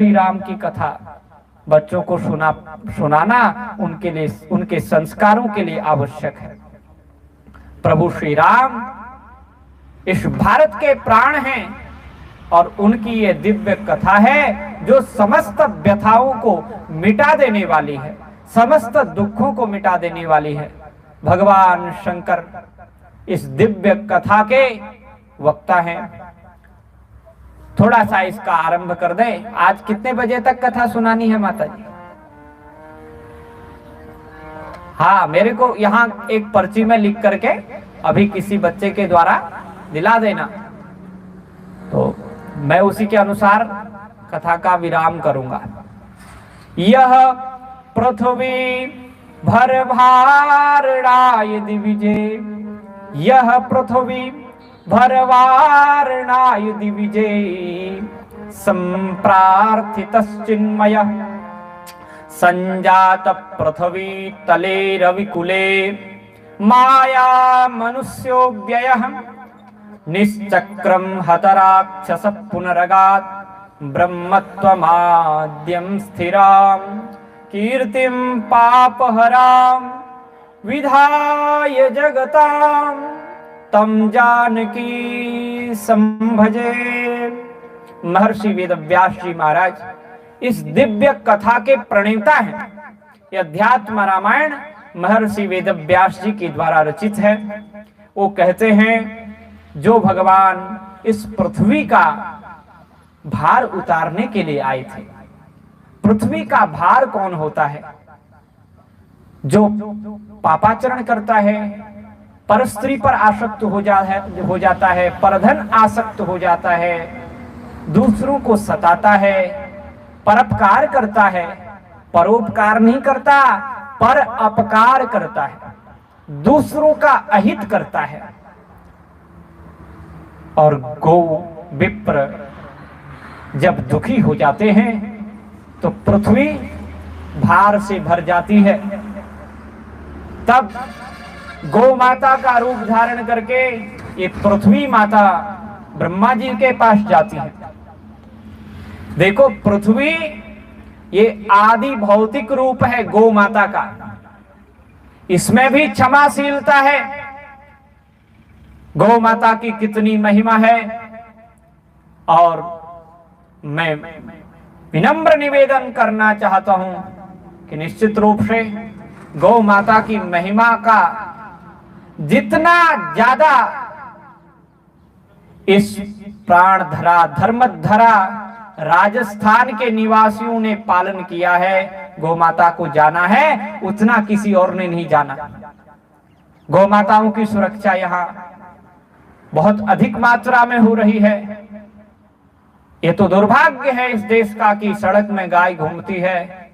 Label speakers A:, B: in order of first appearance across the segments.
A: श्री राम की कथा बच्चों को सुनाना उनके लिए, उनके संस्कारों के लिए आवश्यक है। प्रभु श्री राम इस भारत के प्राण हैं और उनकी ये दिव्य कथा है जो समस्त व्यथाओं को मिटा देने वाली है, समस्त दुखों को मिटा देने वाली है। भगवान शंकर इस दिव्य कथा के वक्ता हैं। थोड़ा सा इसका आरंभ कर दें। आज कितने बजे तक कथा सुनानी है माता जी? हाँ, मेरे को यहाँ एक पर्ची में लिख करके अभी किसी बच्चे के द्वारा दिला देना, तो मैं उसी के अनुसार कथा का विराम करूंगा। यह पृथ्वी भर भारणाय दिविजे, यह पृथ्वी भरवारणाय दिविजे, संप्रार्थितश्चिन्मय संजात पृथ्वी तले रविकुले, माया मनुष्यो व्ययः निश्चक्रम हतराक्षस पुनरगात्, ब्रह्मत्वमाद्यं स्थिरां कीर्तिं पापहरां विधाय जगतां तम जानकी संभजे। महर्षि वेदव्यास जी महाराज इस दिव्य कथा के प्रणेता हैं। यह अध्यात्म रामायण महर्षि वेदव्यास जी के द्वारा रचित है। वो कहते हैं जो भगवान इस पृथ्वी का भार उतारने के लिए आए थे। पृथ्वी का भार कौन होता है? जो पापाचरण करता है, पर स्त्री पर आसक्त हो जाता है, परधन आसक्त हो जाता है, दूसरों को सताता है, परोपकार करता है, परोपकार नहीं करता पर अपकार करता है, दूसरों का अहित करता है। और गो विप्र जब दुखी हो जाते हैं तो पृथ्वी भार से भर जाती है। तब गौ माता का रूप धारण करके ये पृथ्वी माता ब्रह्मा जी के पास जाती है। देखो, पृथ्वी ये आदि भौतिक रूप है गौ माता का, इसमें भी क्षमाशीलता है। गौ माता की कितनी महिमा है। और मैं विनम्र निवेदन करना चाहता हूं कि निश्चित रूप से गौ माता की महिमा का जितना ज्यादा इस प्राणधरा धर्मधरा राजस्थान के निवासियों ने पालन किया है, गौ माता को जाना है, उतना किसी और ने नहीं जाना। गौ माताओं की सुरक्षा यहाँ बहुत अधिक मात्रा में हो रही है। ये तो दुर्भाग्य है इस देश का कि सड़क में गाय घूमती है।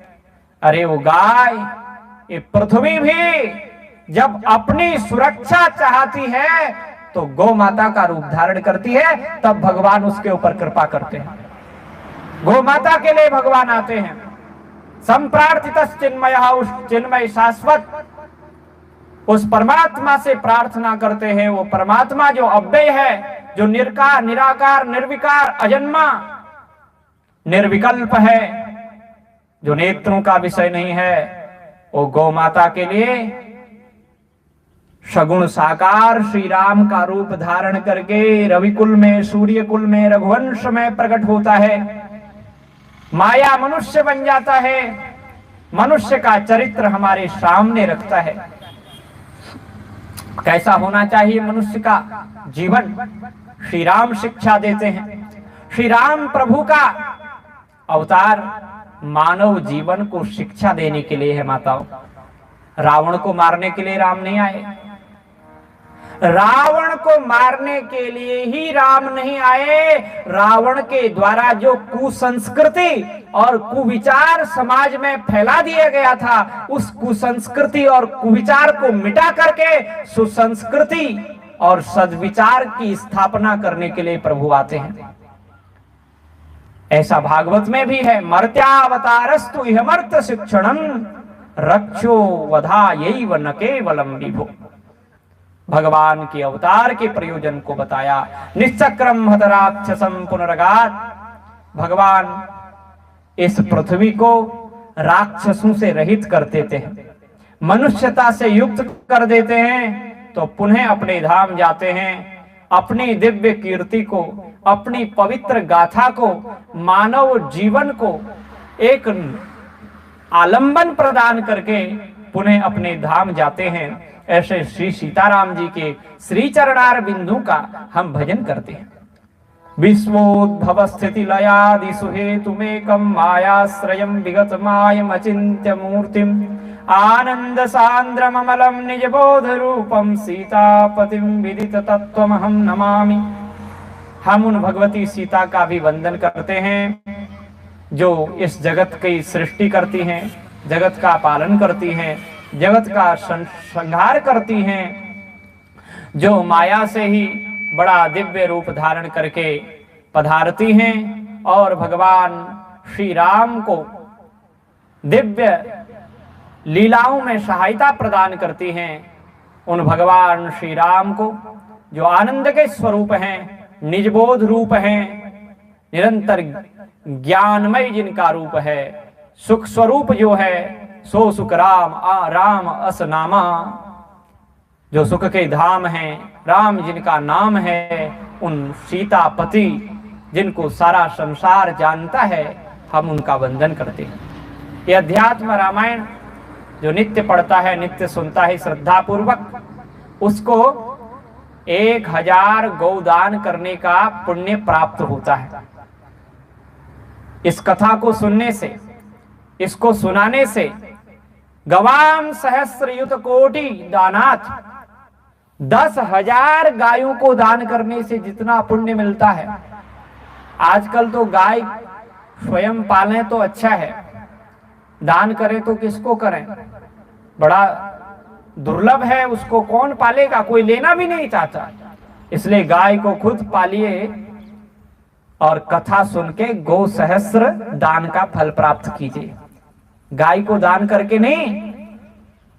A: अरे वो गाय, ये पृथ्वी भी जब अपनी सुरक्षा चाहती है तो गौ माता का रूप धारण करती है, तब भगवान उसके ऊपर कृपा करते हैं। गौ माता के लिए भगवान आते हैं। संप्रार्थितस् चिन्मयः, उस चिन्मय शाश्वत उस परमात्मा से प्रार्थना करते हैं। वो परमात्मा जो अव्यय है, जो निराकार, निराकार, निर्विकार, अजन्मा, निर्विकल्प है, जो नेत्रों का विषय नहीं है, वो गौ माता के लिए सगुण साकार श्री राम का रूप धारण करके रविकुल में, सूर्य कुल में, रघुवंश में प्रकट होता है। माया मनुष्य बन जाता है, मनुष्य का चरित्र हमारे सामने रखता है। कैसा होना चाहिए मनुष्य का जीवन, श्री राम शिक्षा देते हैं। श्री राम प्रभु का अवतार मानव जीवन को शिक्षा देने के लिए है। माताओं, रावण को मारने के लिए राम नहीं आए। रावण को मारने के लिए ही राम नहीं आए। रावण के द्वारा जो कुसंस्कृति और कुविचार समाज में फैला दिया गया था, उस कुसंस्कृति और कुविचार को मिटा करके सुसंस्कृति और सद्विचार की स्थापना करने के लिए प्रभु आते हैं। ऐसा भागवत में भी है, मर्त्यावतारस्तु इहमर्त्य शिक्षणं रक्षो वधायैव न केवलम विभो। भगवान के अवतार के प्रयोजन को बताया। निश्चक्रम हतराक्षसम पुनरगात्, भगवान इस पृथ्वी को राक्षसों से रहित कर देते हैं, मनुष्यता से युक्त कर देते हैं, तो पुनः अपने धाम जाते हैं। अपनी दिव्य कीर्ति को, अपनी पवित्र गाथा को, मानव जीवन को एक आलंबन प्रदान करके पुनः अपने धाम जाते हैं। ऐसे श्री सीताराम जी के श्री चरणार बिंदु का हम भजन करते हैं। विश्वोद्भव स्थिति लयादि सुहेतुमेकं मायाश्रयं विगत मायम अचिन्त्य मूर्तिम आनंद सांद्रममलम निज बोध रूपम सीतापतिम विदित तत्वमहं नमामि। हम उन भगवती सीता का भी वंदन करते हैं जो इस जगत की सृष्टि करती हैं, जगत का पालन करती हैं, जगत का संहार करती हैं, जो माया से ही बड़ा दिव्य रूप धारण करके पधारती हैं और भगवान श्री राम को दिव्य लीलाओं में सहायता प्रदान करती हैं। उन भगवान श्री राम को जो आनंद के स्वरूप हैं, निजबोध रूप हैं, निरंतर ज्ञानमय जिनका रूप है, सुख स्वरूप जो है, सो सुख राम राम अस नामा, जो सुख के धाम हैं, राम जिनका नाम है, उन सीतापति जिनको सारा संसार जानता है, हम उनका वंदन करते हैं। ये अध्यात्म रामायण जो नित्य पढ़ता है, नित्य सुनता है श्रद्धा पूर्वक, उसको 1000 गौदान करने का पुण्य प्राप्त होता है। इस कथा को सुनने से, इसको सुनाने से गवाम सहस्रयुत कोटि दानात, 10,000 गायों को दान करने से जितना पुण्य मिलता है। आजकल तो गाय स्वयं पालें तो अच्छा है, दान करें तो किसको करें, बड़ा दुर्लभ है, उसको कौन पालेगा, कोई लेना भी नहीं चाहता। इसलिए गाय को खुद पालिए और कथा सुन के गौ सहस्र दान का फल प्राप्त कीजिए। गाय को दान करके नहीं,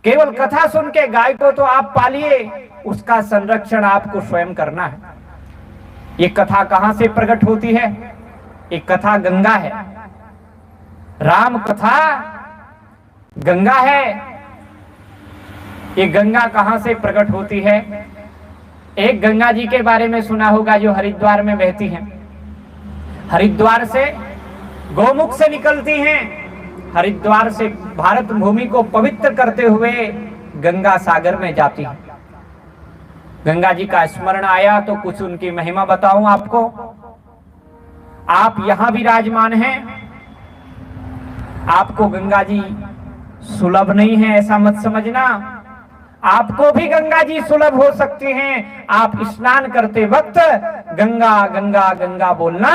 A: केवल कथा सुन के गाय को तो आप पालिए, उसका संरक्षण आपको स्वयं करना है। ये कथा कहां से प्रकट होती है? ये कथा गंगा है, राम कथा गंगा है। ये गंगा कहां से प्रकट होती है? एक गंगा जी के बारे में सुना होगा जो हरिद्वार में बहती हैं। हरिद्वार से गौमुख से निकलती हैं, हरिद्वार से भारत भूमि को पवित्र करते हुए गंगा सागर में जाती हैं। गंगा जी का स्मरण आया तो कुछ उनकी महिमा बताऊं आपको। आप यहां विराजमान हैं, आपको गंगा जी सुलभ नहीं है ऐसा मत समझना, आपको भी गंगा जी सुलभ हो सकती हैं। आप स्नान करते वक्त गंगा गंगा गंगा बोलना,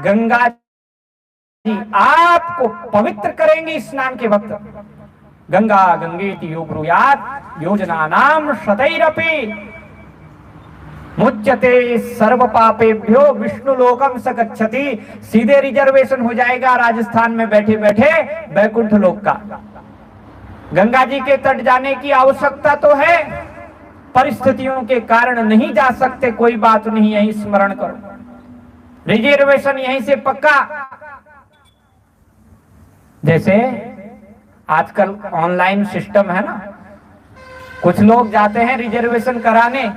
A: गंगा जी आपको पवित्र करेंगे स्नान के वक्त। गंगा गंगेति यो ब्रूयात् योजनानां शतैरपि मुच्यते सर्व पापेभ्यो विष्णु लोकम स गच्छति। सीधे रिजर्वेशन हो जाएगा राजस्थान में बैठे बैठे वैकुंठ लोक का। गंगा जी के तट जाने की आवश्यकता तो है, परिस्थितियों के कारण नहीं जा सकते, कोई बात नहीं, यही स्मरण करो, रिजर्वेशन यहीं से पक्का। जैसे आजकल ऑनलाइन सिस्टम है ना, कुछ लोग जाते हैं रिजर्वेशन कराने,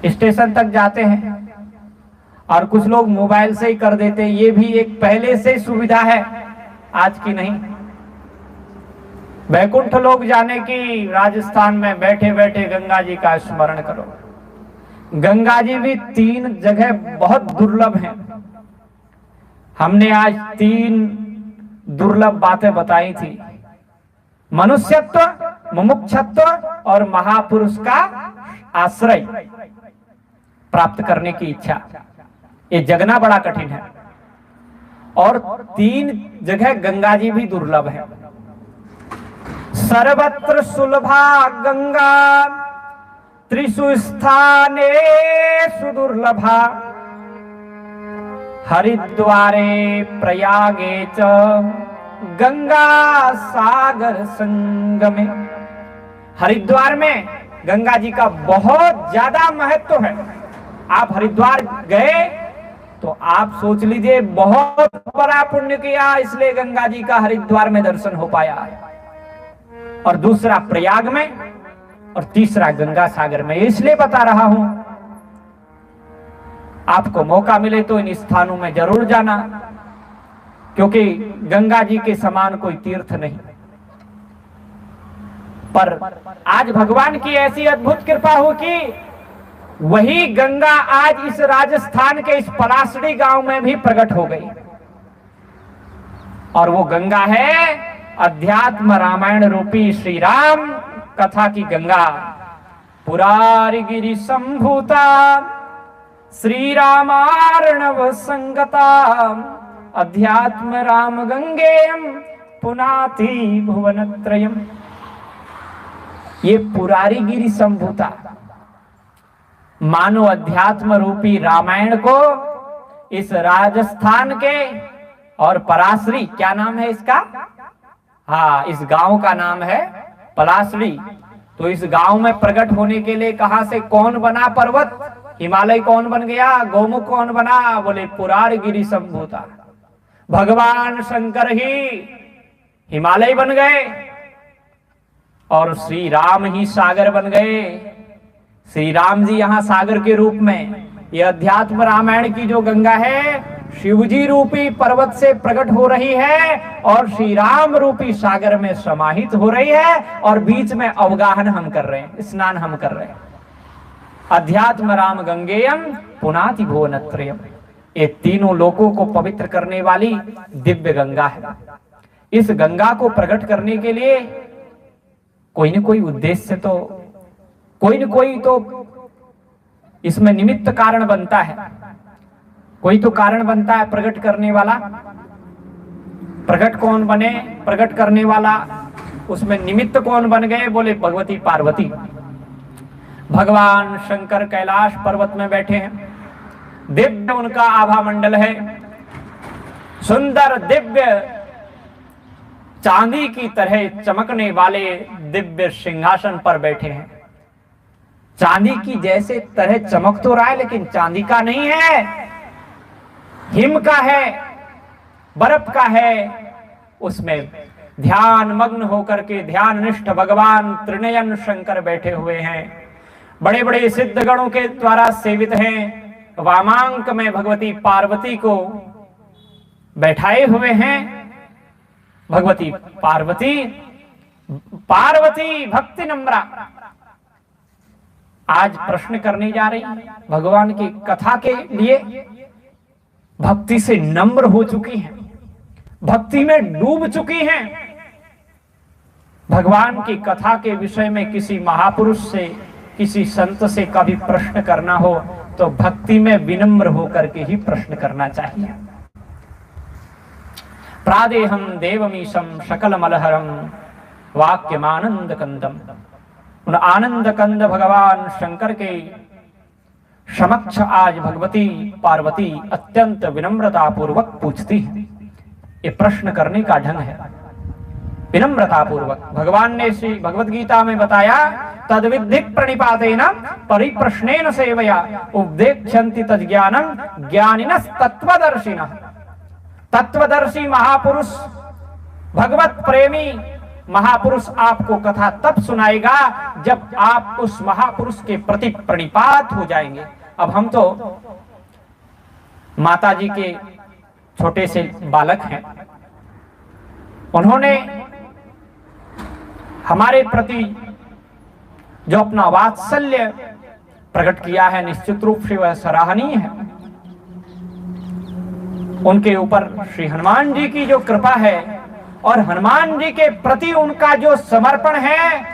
A: स्टेशन तक जाते हैं, और कुछ लोग मोबाइल से ही कर देते हैं। ये भी एक पहले से सुविधा है, आज की नहीं। वैकुंठ लोक जाने की राजस्थान में बैठे बैठे गंगा जी का स्मरण करो। गंगा जी भी 3 जगह बहुत दुर्लभ हैं। हमने आज 3 दुर्लभ बातें बताई थी, मनुष्यत्व, मुमुक्षत्व और महापुरुष का आश्रय प्राप्त करने की इच्छा। ये जगना बड़ा कठिन है, और 3 जगह गंगा जी भी दुर्लभ है। सर्वत्र सुलभा गंगा त्रिषु स्थानेषु दुर्लभा, हरिद्वारे प्रयागे च गंगा सागर संगमे। हरिद्वार में गंगा जी का बहुत ज्यादा महत्व है। आप हरिद्वार गए तो आप सोच लीजिए बहुत बड़ा पुण्य किया, इसलिए गंगा जी का हरिद्वार में दर्शन हो पाया, और दूसरा प्रयाग में, और तीसरा गंगा सागर में। इसलिए बता रहा हूं, आपको मौका मिले तो इन स्थानों में जरूर जाना, क्योंकि गंगा जी के समान कोई तीर्थ नहीं। पर आज भगवान की ऐसी अद्भुत कृपा हो कि वही गंगा आज इस राजस्थान के इस पलासड़ी गांव में भी प्रकट हो गई, और वो गंगा है अध्यात्म रामायण रूपी श्री राम कथा की गंगा। पुरारी गिरि संभूता श्री रामार्णव संगता, अध्यात्म राम गंगेयम पुनाति भुवनत्रयम। ये पुरारी गिरि संभूता मानो अध्यात्म रूपी रामायण को इस राजस्थान के, और पलासड़ी क्या नाम है इसका? हाँ, इस गांव का नाम है पलासड़ी। तो इस गांव में प्रकट होने के लिए कहां से कौन बना पर्वत? हिमालय कौन बन गया? गोमुख कौन बना? बोले पुरार गिरि संभूता। भगवान शंकर ही हिमालय बन गए और श्री राम ही सागर बन गए। श्री राम जी यहाँ सागर के रूप में, ये अध्यात्म रामायण की जो गंगा है शिवजी रूपी पर्वत से प्रकट हो रही है, और श्री राम रूपी सागर में समाहित हो रही है, और बीच में अवगाहन हम कर रहे हैं, स्नान हम कर रहे हैं। अध्यात्म राम गंगेयम पुनाति भुवनत्रयम, ये तीनों लोकों को पवित्र करने वाली दिव्य गंगा है। इस गंगा को प्रकट करने के लिए कोई न कोई उद्देश्य तो, कोई न कोई तो इसमें निमित्त कारण बनता है, कोई तो कारण बनता है प्रकट करने वाला। प्रकट कौन बने? प्रकट करने वाला, उसमें निमित्त कौन बन गए? बोले भगवती पार्वती। भगवान शंकर कैलाश पर्वत में बैठे हैं, दिव्य उनका आभा मंडल है, सुंदर दिव्य चांदी की तरह चमकने वाले दिव्य सिंहासन पर बैठे हैं। चांदी की जैसे तरह चमक तो रहा है, लेकिन चांदी का नहीं है, हिम का है, बर्फ का है। उसमें ध्यान मग्न होकर के ध्यान निष्ठ भगवान त्रिनयन शंकर बैठे हुए हैं, बड़े बड़े सिद्ध गणों के द्वारा सेवित हैं। वामांक में भगवती पार्वती को बैठाए हुए हैं। भगवती पार्वती, पार्वती भक्ति नम्रा आज प्रश्न करने जा रही है भगवान की कथा के लिए। भक्ति से नम्र हो चुकी हैं, भक्ति में डूब चुकी हैं। भगवान की कथा के विषय में किसी महापुरुष से, किसी संत से कभी प्रश्न करना हो तो भक्ति में विनम्र होकर के ही प्रश्न करना चाहिए। प्रादेहम देवमीशम शकल मलहरम वाक्यमानंद कंदम। उन आनंद कंद भगवान शंकर के समक्ष आज भगवती पार्वती अत्यंत विनम्रता पूर्वक पूछती है। ये प्रश्न करने का ढंग है, विनम्रता पूर्वक। भगवान ने श्री भगवद गीता में बताया, तद्विद्धि प्रणिपातेन परिप्रश्नेन सेवया उपदेक्षन्ति तज्ज्ञानम ज्ञानिनः तत्वदर्शिनः। तत्वदर्शी महापुरुष, भगवत प्रेमी महापुरुष आपको कथा तब सुनाएगा जब आप उस महापुरुष के प्रति प्रणिपात हो जाएंगे। अब हम तो माता जी के छोटे से बालक हैं, उन्होंने हमारे प्रति जो अपना वात्सल्य प्रकट किया है, निश्चित रूप से वह सराहनीय है। उनके ऊपर श्री हनुमान जी की जो कृपा है और हनुमान जी के प्रति उनका जो समर्पण है,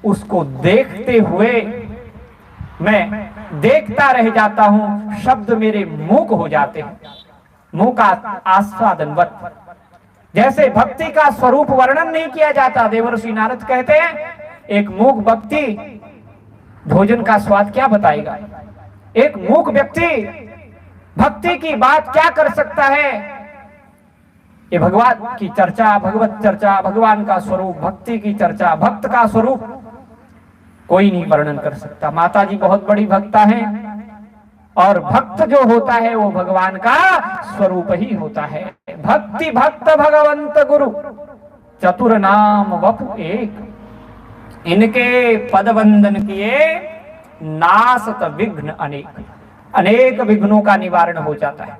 A: उसको देखते हुए मैं देखता रह जाता हूं, शब्द मेरे मूक हो जाते हैं, मुंह का आस्वादनवत। जैसे भक्ति का स्वरूप वर्णन नहीं किया जाता। देवर्षि नारद कहते हैं, एक मूक व्यक्ति भोजन का स्वाद क्या बताएगा? एक मूक व्यक्ति भक्ति की बात क्या कर सकता है? ये भगवान की चर्चा, भगवत चर्चा, भगवान का स्वरूप, भक्ति की चर्चा, भक्त का स्वरूप कोई नहीं वर्णन कर सकता। माता जी बहुत बड़ी भक्ता हैं और भक्त जो होता है वो भगवान का स्वरूप ही होता है। भक्ति भक्त भगवंत गुरु चतुर नाम वपु एक, इनके पद वंदन किए नासत विघ्न अनेक, अनेक विघ्नों का निवारण हो जाता है।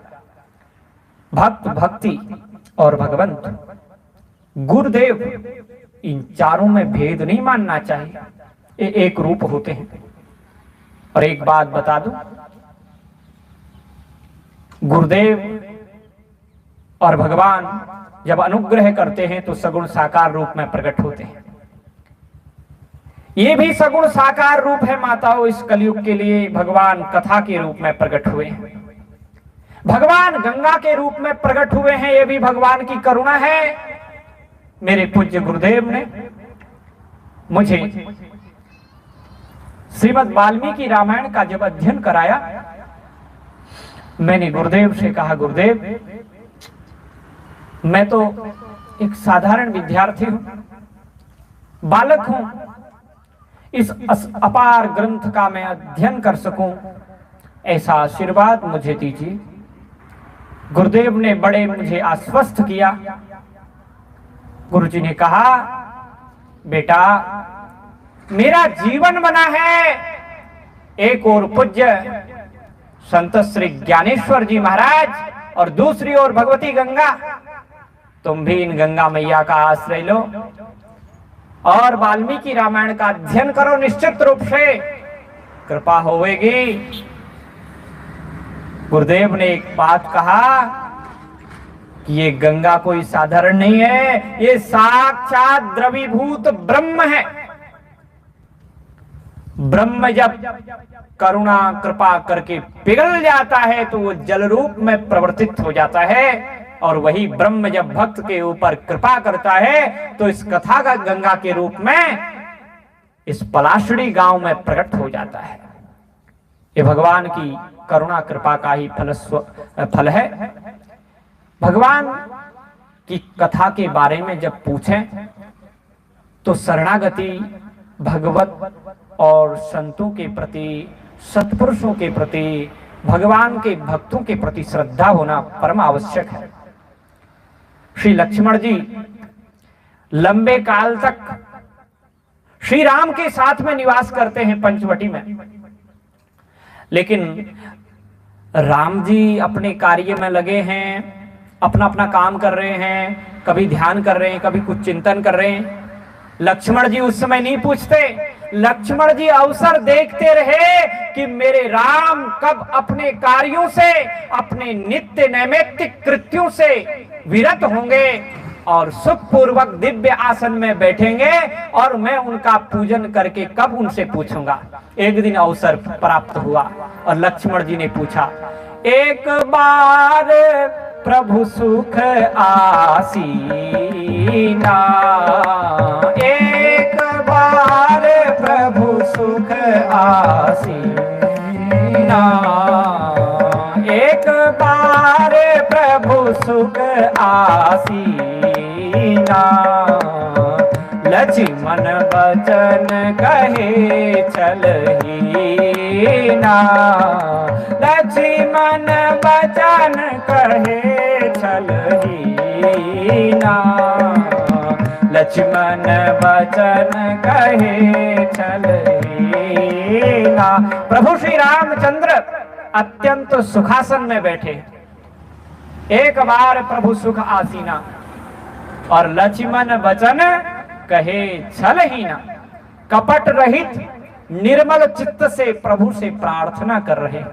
A: भक्त भक्ति और भगवंत गुरुदेव, इन चारों में भेद नहीं मानना चाहिए, ये एक रूप होते हैं। और एक बात बता दूं, गुरुदेव और भगवान जब अनुग्रह करते हैं तो सगुण साकार रूप में प्रकट होते हैं। ये भी सगुण साकार रूप है माताओं। इस कलयुग के लिए भगवान कथा के रूप में प्रकट हुए हैं, भगवान गंगा के रूप में प्रकट हुए हैं। ये भी भगवान की करुणा है। मेरे पूज्य गुरुदेव ने मुझे श्रीमद् वाल्मीकि रामायण का जब अध्ययन कराया, मैंने गुरुदेव से कहा, गुरुदेव मैं तो एक साधारण विद्यार्थी हूं, बालक हूं, इस अपार ग्रंथ का मैं अध्ययन कर सकूं, ऐसा आशीर्वाद मुझे दीजिए। गुरुदेव ने बड़े मुझे आश्वस्त किया। गुरुजी ने कहा, बेटा मेरा जीवन बना है, एक और पूज्य संत श्री ज्ञानेश्वर जी महाराज और दूसरी ओर भगवती गंगा, तुम भी इन गंगा मैया का आश्रय लो और वाल्मीकि रामायण का अध्ययन करो, निश्चित रूप से कृपा होवेगी। गुरुदेव ने एक बात कहा कि ये गंगा कोई साधारण नहीं है, ये साक्षात द्रवीभूत ब्रह्म है। ब्रह्म जब करुणा कृपा करके पिघल जाता है तो वो जल रूप में प्रवर्तित हो जाता है, और वही ब्रह्म जब भक्त के ऊपर कृपा करता है तो इस कथा का गंगा के रूप में इस पलाशड़ी गांव में प्रकट हो जाता है। ये भगवान की करुणा कृपा का ही फल है। भगवान की कथा के बारे में जब पूछें तो शरणागति भगवत और संतों के प्रति, सत्पुरुषों के प्रति, भगवान के भक्तों के प्रति श्रद्धा होना परम आवश्यक है। श्री लक्ष्मण जी लंबे काल तक श्री राम के साथ में निवास करते हैं पंचवटी में, लेकिन राम जी अपने कार्य में लगे हैं, अपना अपना काम कर रहे हैं, कभी ध्यान कर रहे हैं, कभी कुछ चिंतन कर रहे हैं। लक्ष्मण जी उस समय नहीं पूछते। लक्ष्मण जी अवसर देखते रहे कि मेरे राम कब अपने कार्यों से, अपने नित्य नैमित्तिक कृत्यों से विरत होंगे और सुखपूर्वक दिव्य आसन में बैठेंगे और मैं उनका पूजन करके कब उनसे पूछूंगा। एक दिन अवसर प्राप्त हुआ और लक्ष्मण जी ने पूछा, एक बार प्रभु सुख आसीना, एक बार प्रभु सुख आसीना, एक बार प्रभु सुख आसीना, लक्ष्मण बचन कहे चलहीना, लक्ष्मण बचन कहे चलहीना, लक्ष्मण बचन कहे चलहीना। प्रभु श्री रामचंद्र अत्यंत सुखासन में बैठे, एक बार प्रभु सुख आसीना और लक्ष्मण बचन कहे छलहीना। कपट रहित निर्मल चित्त से प्रभु से प्रार्थना कर रहे हैं,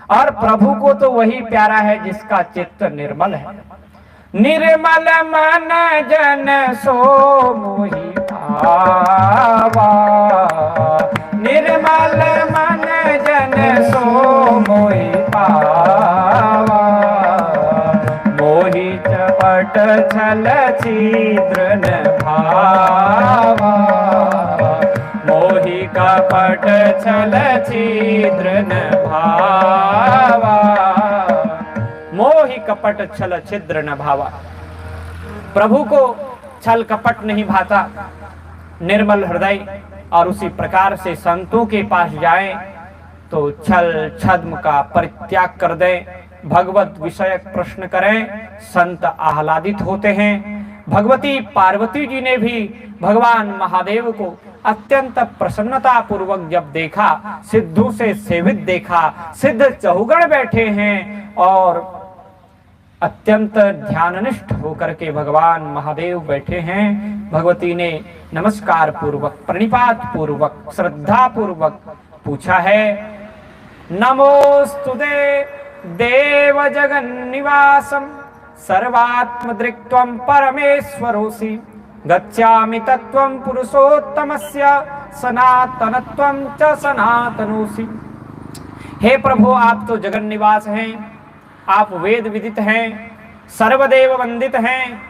A: और प्रभु को तो वही प्यारा है जिसका चित्त निर्मल है। निर्मल मन जन सो मोहि भावा, निर्मल मन जन सो मोहि भावा, मोहि चपट छल छिद्र न भावा, मोहि कपट छल छिद्र न भावा, मोहि कपट छल छिद्र न भावा। प्रभु को छल कपट नहीं भाता, निर्मल हृदय, और उसी प्रकार से संतों के पास जाएं, तो छल छद्म का परित्याग कर दें, भगवत विषयक प्रश्न करें, संत आह्लादित होते हैं। भगवती पार्वती जी ने भी भगवान महादेव को अत्यंत प्रसन्नता पूर्वक जब देखा, सिद्धों से सेवित देखा, सिद्ध चहुगण बैठे हैं और अत्यंत ध्याननिष्ठ होकर के भगवान महादेव बैठे हैं। भगवती ने नमस्कार पूर्वक, प्रणिपात पूर्वक, श्रद्धा पूर्वक पूछा है, नमोस्तुते देव जगन्निवासम सर्वात्मदृक्त्वं परमेश्वरोसि गच्छामि तत्त्वं पुरुषोत्तमस्य सनातनत्वं च सनातनोसि। हे प्रभु, आप तो जगन्निवास हैं, आप वेद विदित हैं, सर्वदेव वंदित हैं,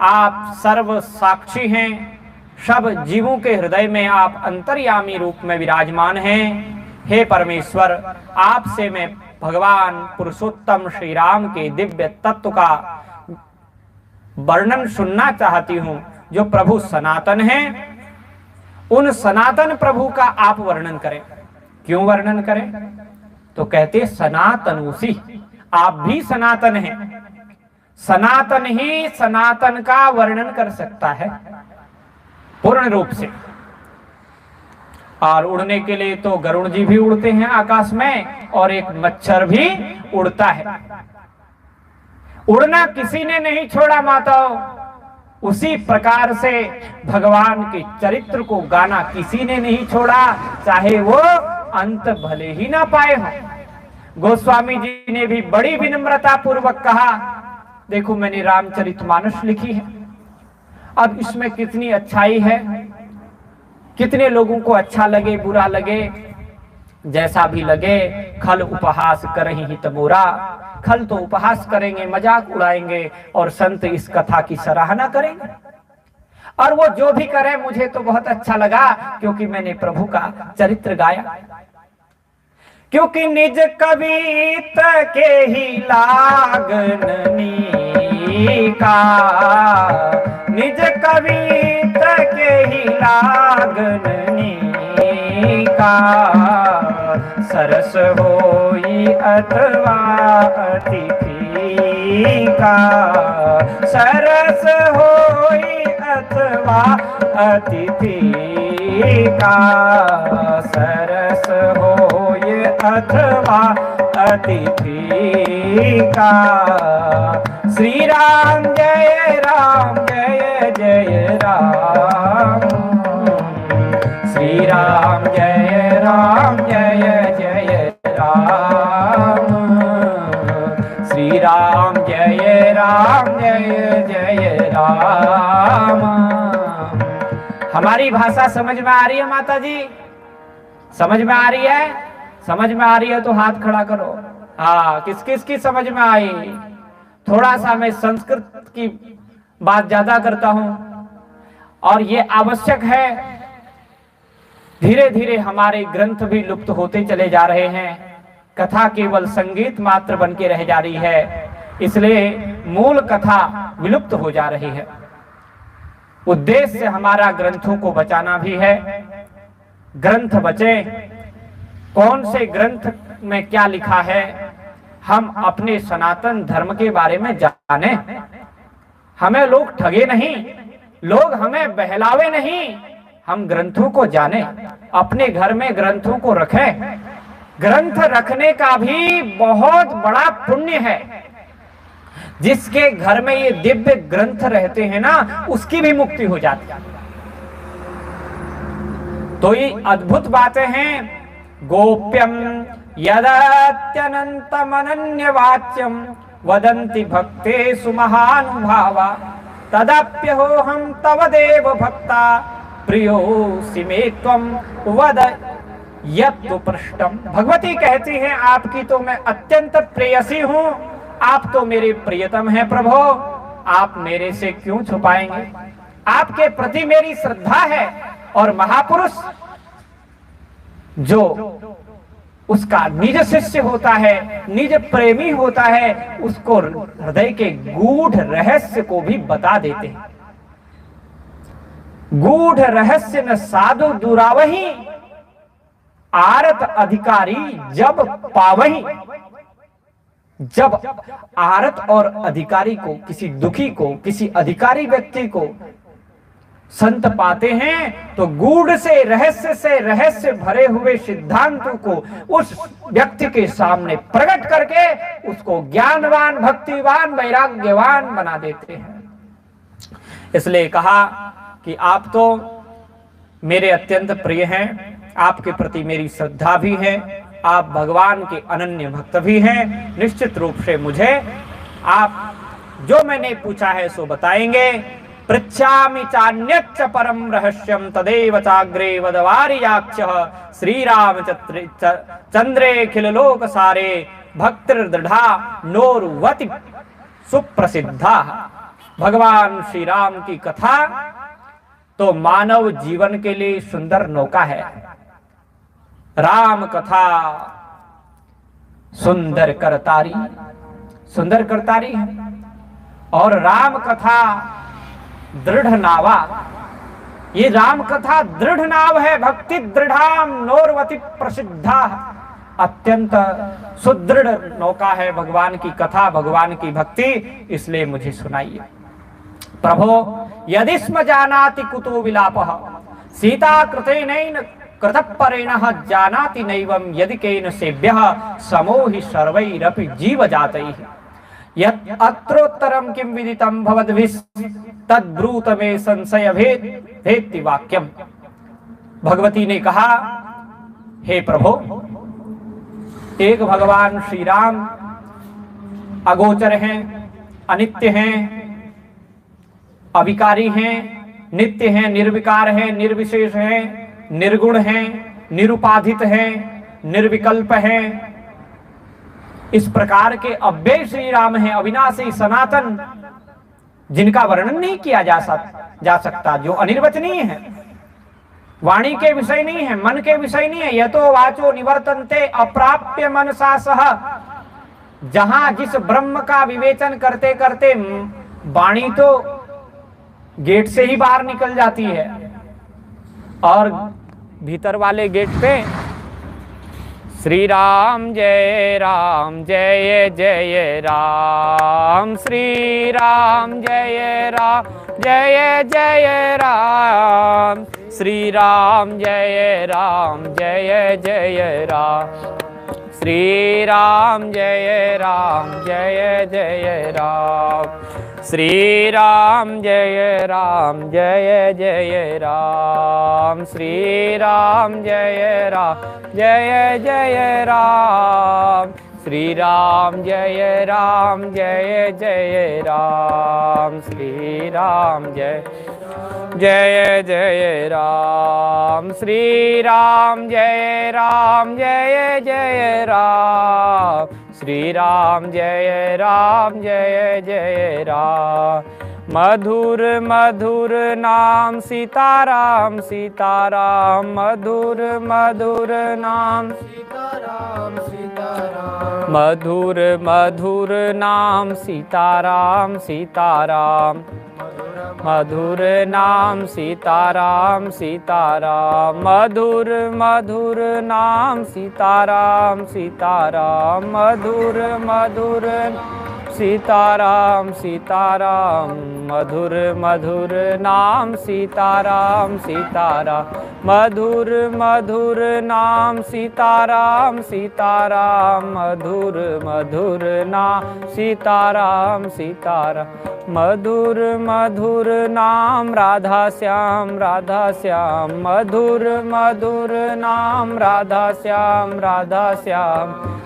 A: आप सर्व साक्षी हैं, सब जीवों के हृदय में आप अंतर्यामी रूप में विराजमान हैं। हे परमेश्वर, आपसे मैं भगवान पुरुषोत्तम श्री राम के दिव्य तत्व का वर्णन सुनना चाहती हूँ। जो प्रभु सनातन हैं, उन सनातन प्रभु का आप वर्णन करें। क्यों वर्णन करें? तो कहते सनातनोसी, आप भी सनातन हैं। सनातन ही सनातन का वर्णन कर सकता है पूर्ण रूप से। और उड़ने के लिए तो गरुड़ जी भी उड़ते हैं आकाश में, और एक मच्छर भी उड़ता है। उड़ना किसी ने नहीं छोड़ा माताओं, उसी प्रकार से भगवान के चरित्र को गाना किसी ने नहीं छोड़ा, चाहे वो अंत भले ही ना पाए हो। गोस्वामी जी ने भी बड़ी विनम्रता पूर्वक कहा, देखो मैंने रामचरितमानस लिखी है, अब इसमें कितनी अच्छाई है, कितने लोगों को अच्छा लगे बुरा लगे, जैसा भी लगे, खल उपहास करहि हित मोरा। खल तो उपहास करेंगे, मजाक उड़ाएंगे, और संत इस कथा की सराहना करेंगे। और वो जो भी करे मुझे तो बहुत अच्छा लगा, क्योंकि मैंने प्रभु का चरित्र गाया। क्योंकि निज कवित के ही लागन का, निज कवित के ही लागन का, सरस होई अथवा अति फीका, सरस होई अथवा अति फीका, सरस होई अथवा अति फीका। श्री राम जय राम जय जय राम, श्री राम जय राम जय जय राम, श्री राम जय जय राम। हमारी भाषा समझ में आ रही है माता जी? समझ में आ रही है? समझ में आ रही है तो हाथ खड़ा करो। हाँ, किस किस की समझ में आई? थोड़ा सा मैं संस्कृत की बात ज्यादा करता हूं, और ये आवश्यक है। धीरे धीरे हमारे ग्रंथ भी लुप्त होते चले जा रहे हैं, कथा केवल संगीत मात्र बन के रह जा रही है, इसलिए मूल कथा विलुप्त हो जा रही है। उद्देश्य हमारा ग्रंथों को बचाना भी है। ग्रंथ बचे, कौन से ग्रंथ में क्या लिखा है, हम अपने सनातन धर्म के बारे में जाने। हमें लोग ठगे नहीं, लोग हमें बहलावे नहीं, हम ग्रंथों को जाने, अपने घर में ग्रंथों को रखें। ग्रंथ रखने का भी बहुत बड़ा पुण्य है। जिसके घर में ये दिव्य ग्रंथ रहते हैं ना, उसकी भी मुक्ति हो जाती है। तो ये अद्भुत बातें हैं। गोप्यम यदत्यनंतम अनन्यवाच्यम वदन्ति भक्तेषु महानुभावा तदप्यहोहं तव देव भक्ता प्रियोऽसि मे त्वं वद यत्तु पृष्टम। भगवती कहती हैं, आपकी तो मैं अत्यंत प्रेयसी हूं, आप तो मेरे प्रियतम हैं प्रभु, आप मेरे से क्यों छुपाएंगे? आपके प्रति मेरी श्रद्धा है, और महापुरुष जो उसका निज शिष्य होता है, निज प्रेमी होता है, उसको हृदय के गूढ़ रहस्य को भी बता देते हैं। गूढ़ रहस्य न साधु दुरावही, आरत अधिकारी जब पावही, जब आरत और अधिकारी को, किसी दुखी को, किसी अधिकारी व्यक्ति को संत पाते हैं तो गूढ़ से रहस्य भरे हुए सिद्धांतों को उस व्यक्ति के सामने प्रकट करके उसको ज्ञानवान, भक्तिवान, वैराग्यवान बना देते हैं। इसलिए कहा कि आप तो मेरे अत्यंत प्रिय हैं, आपके प्रति मेरी श्रद्धा भी है, आप भगवान के अनन्य भक्त भी हैं। निश्चित रूप से मुझे आप जो मैंने पूछा है सो बताएंगे। पृच्छामि चान्यच्च परम रहस्यम तदेव चाग्रे वदवारियाक्षः श्रीराम चंद्रेखिल लोक सारे भक्तिर्दृढ़ा नोर्वति सुप्रसिद्धा। भगवान श्री राम की कथा तो मानव जीवन के लिए सुंदर नौका है। राम कथा सुंदर करतारी, सुंदर करतारी है, और राम कथा दृढ़ नावा। ये राम कथा दृढ़ नाव है। भक्ति दृढ़ाम नोर्वति प्रसिद्धा, अत्यंत सुदृढ़ नौका है भगवान की कथा, भगवान की भक्ति। इसलिए मुझे सुनाइए। प्रभो यदि स्म जानाति कुतो विलापः सीता कृतेनैन कृतपरेणः जानाति नैवं यदि केन सेभ्यः समो हि सर्वैरपि जीवजातैः यत् अत्रोत्तरं किं विदितं भवद्भिः तद्ब्रूत मे संशय भेत्ति वाक्यम। भगवती ने कहा, हे प्रभु, एक भगवान श्री राम अगोचर हैं, अनित्य हैं, अविकारी हैं, नित्य हैं, निर्विकार हैं, निर्विशेष हैं, निर्गुण हैं, निरुपाधित हैं, निर्विकल्प हैं। इस प्रकार के अव्यय श्री राम हैं, अविनाशी, सनातन, जिनका वर्णन नहीं किया जा सकता, जो अनिर्वचनीय है, वाणी के विषय नहीं है, मन के विषय नहीं है। यतो वाचो निवर्तन्ते अप्राप्य मनसा सह। जहां जिस ब्रह्म का विवेचन करते करते वाणी तो गेट से ही बाहर निकल जाती है, और भीतर वाले गेट पे श्री राम जय जय राम, श्री राम जय जय राम, श्री राम जय जय राम, श्री राम जय जय राम, श्री राम जय जय राम, श्री राम जय जय राम, श्री राम जय जय राम, श्री राम जय जय राम, श्री राम जय जय राम, श्री राम जय जय राम। मधुर मधुर नाम सीताराम सीताराम, मधुर मधुर नाम सीताराम सीताराम, मधुर मधुर नाम सीताराम सीताराम, मधुर नाम सीताराम सीताराम, मधुर मधुर नाम सीताराम सीताराम, मधुर मधुर सीताराम सीताराम, मधुर मधुर नाम सीताराम सीताराम, मधुर मधुर नाम सीताराम सीताराम, मधुर मधुर नाम सीताराम सीताराम, मधुर मधुर नाम राधा श्याम, मधुर मधुर नाम राधा श्याम,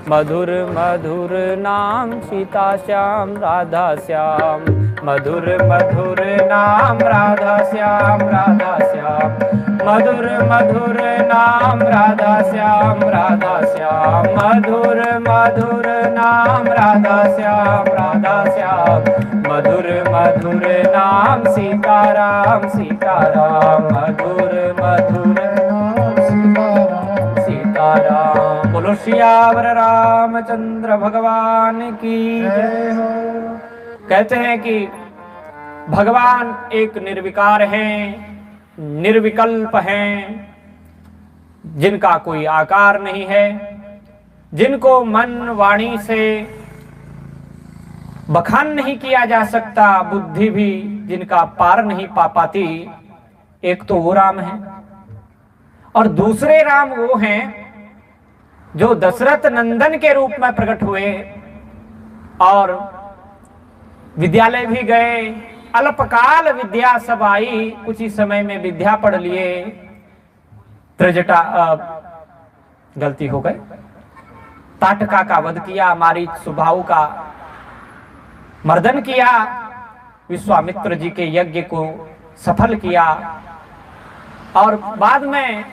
A: मधुर मधुर नाम सीता श्याम, राधा श्याम, मधुर मधुर नाम राधा श्याम, मधुर मधुर नाम राधा श्याम, मधुर मधुर नाम राधा श्याम, मधुर मधुर नाम सीताराम सीताराम, मधुर मधुर सीताराम। बोलो सियावर रामचंद्र भगवान की जय हो। कहते हैं कि भगवान एक निर्विकार हैं, निर्विकल्प हैं, जिनका कोई आकार नहीं है, जिनको मन वाणी से बखान नहीं किया जा सकता, बुद्धि भी जिनका पार नहीं पा पाती, एक तो वो राम है। और दूसरे राम वो हैं जो दशरथ नंदन के रूप में प्रकट हुए और विद्यालय भी गए, अल्पकाल विद्या सब आई, कुछ ही समय में विद्या पढ़ लिए, त्रिजटा गलती हो गई, ताटका का वध किया, मारीच सुबाहु का मर्दन किया, विश्वामित्र जी के यज्ञ को सफल किया और बाद में